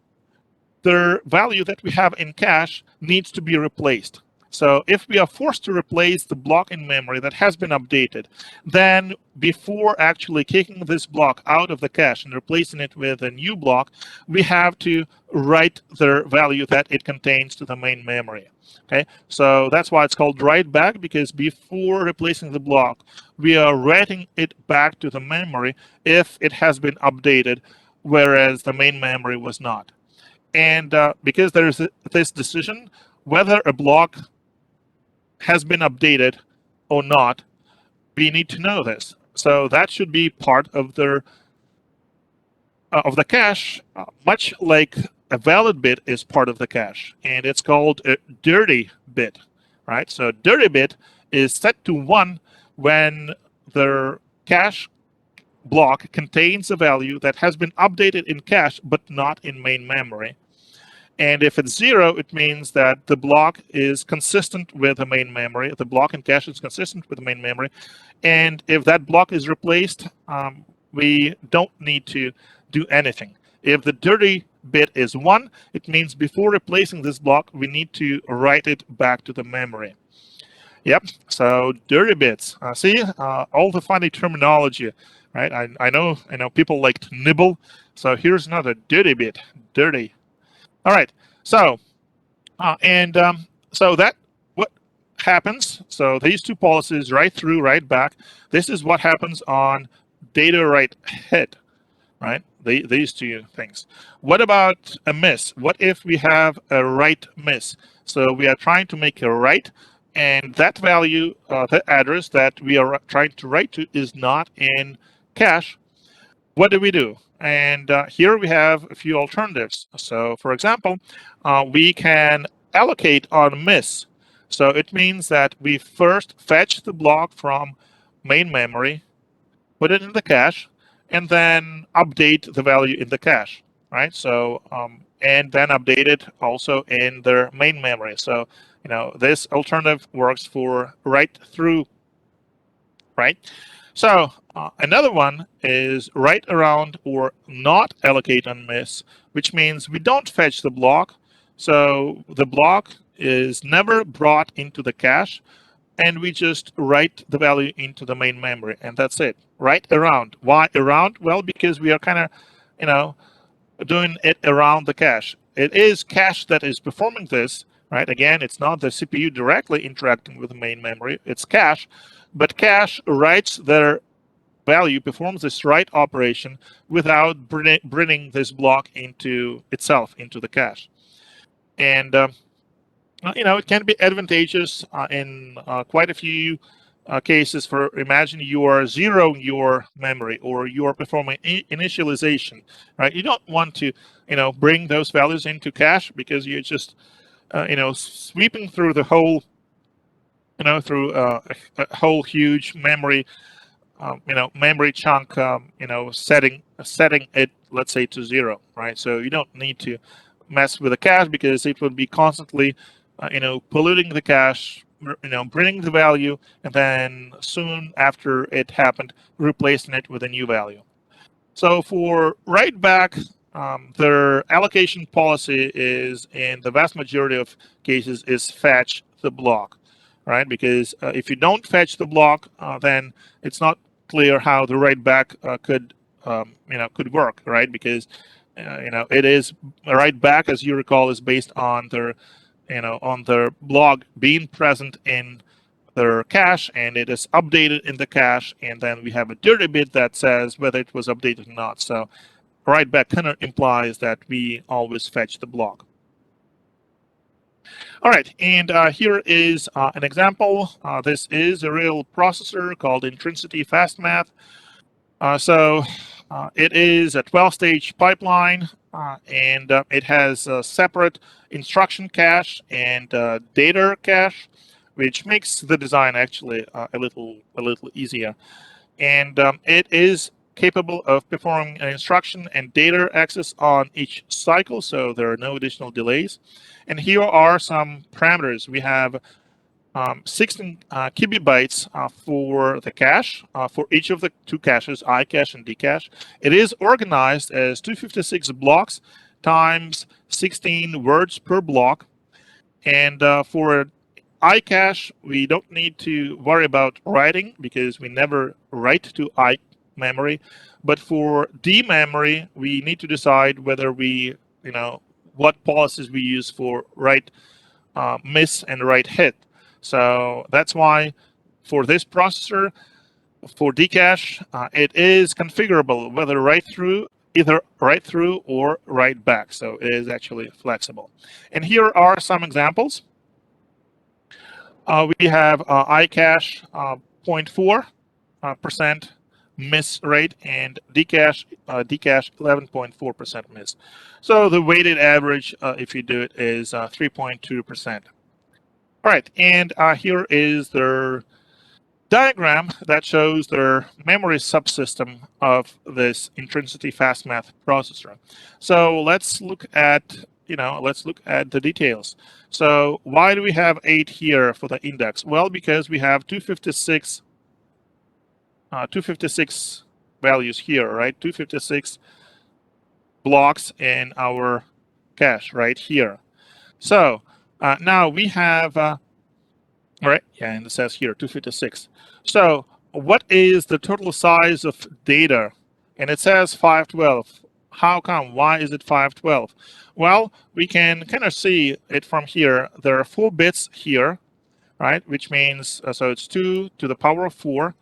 the value that we have in cache needs to be replaced. So if we are forced to replace the block in memory that has been updated, then before actually kicking this block out of the cache and replacing it with a new block, we have to write the value that it contains to the main memory. Okay, so that's why it's called write back, because before replacing the block, we are writing it back to the memory if it has been updated, whereas the main memory was not. And because there's this decision whether a block has been updated or not, we need to know this. So that should be part of the cache, much like a valid bit is part of the cache, and it's called a dirty bit, right? So dirty bit is set to 1 when the cache block contains a value that has been updated in cache but not in main memory. And if it's 0, it means that the block is consistent with the main memory. The block in cache is consistent with the main memory. And if that block is replaced, we don't need to do anything. If the dirty bit is 1, it means before replacing this block, we need to write it back to the memory. Yep, so dirty bits. See, all the funny terminology, right? I know people like to nibble. So here's another dirty bit, dirty. All right, so so that what happens. So these two policies, write through, write back. This is what happens on data write hit, right? These two things. What about a miss? What if we have a write miss? So we are trying to make a write, and that value, the address that we are trying to write to, is not in cache. What do we do? And here we have a few alternatives. So for example, we can allocate on miss. So it means that we first fetch the block from main memory, put it in the cache, and then update the value in the cache, right? So, and then update it also in their main memory. So, this alternative works for write through right? So another one is write around or not allocate on miss, which means we don't fetch the block. So the block is never brought into the cache, and we just write the value into the main memory, and that's it. Write around. Why around? Well, because we are kind of, you know, doing it around the cache. It is cache that is performing this, right? Again, it's not the CPU directly interacting with the main memory, it's cache, but cache writes their value, performs this write operation without bringing this block into itself, into the cache. And it can be advantageous in quite a few cases. For imagine you are zeroing your memory or you are performing initialization, right? You don't want to, bring those values into cache because you're just, sweeping through the whole, through a whole huge memory, memory chunk, setting it, let's say, to 0, right? So you don't need to mess with the cache because it would be constantly, polluting the cache, bringing the value, and then soon after it happened, replacing it with a new value. So for write back, their allocation policy is, in the vast majority of cases, is fetch the block, right? Because if you don't fetch the block, then it's not clear how the write back could work, right? Because it is write back, as you recall, is based on their on their block being present in their cache, and it is updated in the cache, and then we have a dirty bit that says whether it was updated or not. So write back kind of implies that we always fetch the block. All right, and here is an example. This is a real processor called Intrinsity Fast Math. So it is a 12-stage pipeline, and it has a separate instruction cache and data cache, which makes the design actually a little easier. And it is capable of performing an instruction and data access on each cycle, so there are no additional delays. And here are some parameters. We have 16 kibibytes for the cache, for each of the two caches, I cache and D cache. It is organized as 256 blocks times 16 words per block. And for I cache, we don't need to worry about writing because we never write to I memory. But for D memory, we need to decide whether we, what policies we use for write miss and write hit. So that's why for this processor, for Dcache, it is configurable whether either write through or write back. So it is actually flexible. And here are some examples. We have iCache 0.4% miss rate and Dcache 11.4% miss. So the weighted average, if you do it, is 3.2%. All right, and here is their diagram that shows their memory subsystem of this Intrinsity Fast Math processor. So let's look at the details. So why do we have 8 here for the index? Well, because we have 256 values here, right? 256 blocks in our cache right here. So now we have right, yeah, and it says here 256. So what is the total size of data? And it says 512. How come? Why is it 512? Well, we can kind of see it from here. There are 4 bits here, right? Which means, so it's 2 to the power of 4.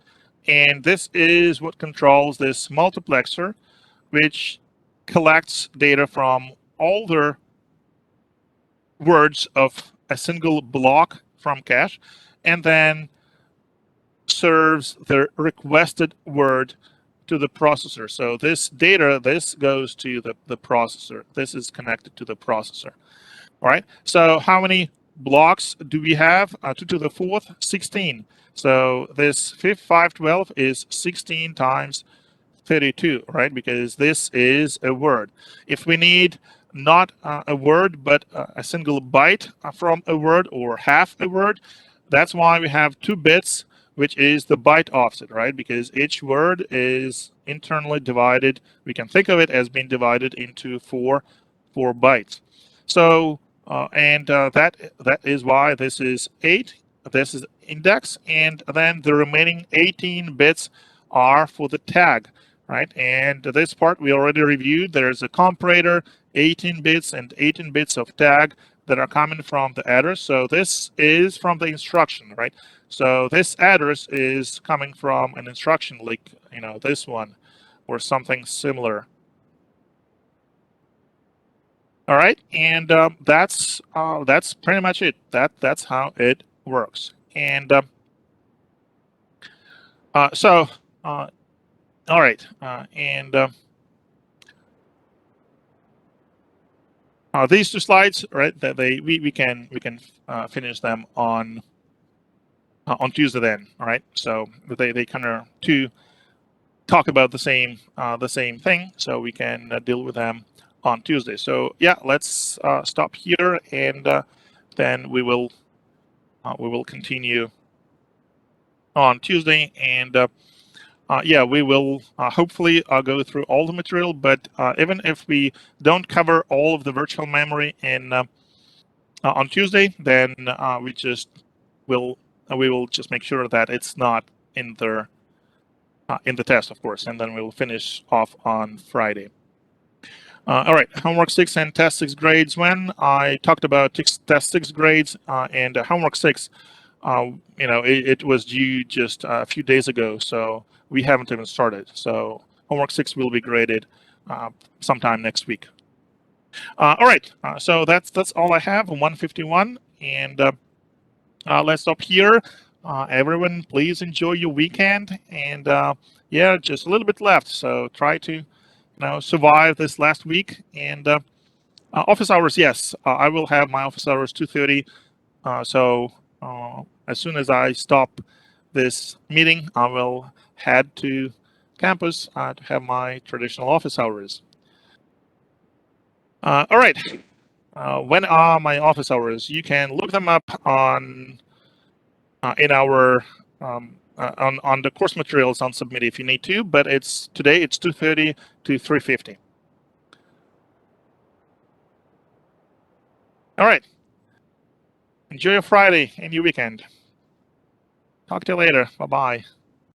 And this is what controls this multiplexer, which collects data from all the words of a single block from cache, and then serves the requested word to the processor. So this data, this goes to the processor. This is connected to the processor. All right. So how many blocks do we have? 2 to the 4th, 16. So this 512 is 16 times 32, right? Because this is a word. If we need not a word, but a single byte from a word or half a word, that's why we have 2 bits which is the byte offset, right? Because each word is internally divided. We can think of it as being divided into four bytes. So that is why this is 8. This is index, and then the remaining 18 bits are for the tag, right? And this part we already reviewed. There's a comparator, 18 bits and 18 bits of tag that are coming from the address. So this is from the instruction, right? So this address is coming from an instruction like, this one or something similar. All right, and that's pretty much it. That's how it works. And so, all right, and these two slides, right? That we can finish them on Tuesday then. All right, so they kind of two talk about the same thing, so we can deal with them on Tuesday. So yeah, let's stop here, and then we will continue on Tuesday, and yeah, we will hopefully go through all the material. But even if we don't cover all of the virtual memory in on Tuesday, then will we will just make sure that it's not in the test, of course, and then we'll finish off on Friday. All right, homework 6 and test 6 grades. When I talked about test 6 grades and homework 6, it was due just a few days ago, so we haven't even started. So homework 6 will be graded sometime next week. All right, so that's all I have on 151, and let's stop here. Everyone, please enjoy your weekend, and yeah, just a little bit left, so try to survive this last week. And office hours, yes, I will have my office hours 2:30. So as soon as I stop this meeting, I will head to campus to have my traditional office hours. All right. When are my office hours? You can look them up on in our on the course materials on Submit if you need to. But it's today. It's 2:30 to 3:50. All right. Enjoy your Friday and your weekend. Talk to you later. Bye bye.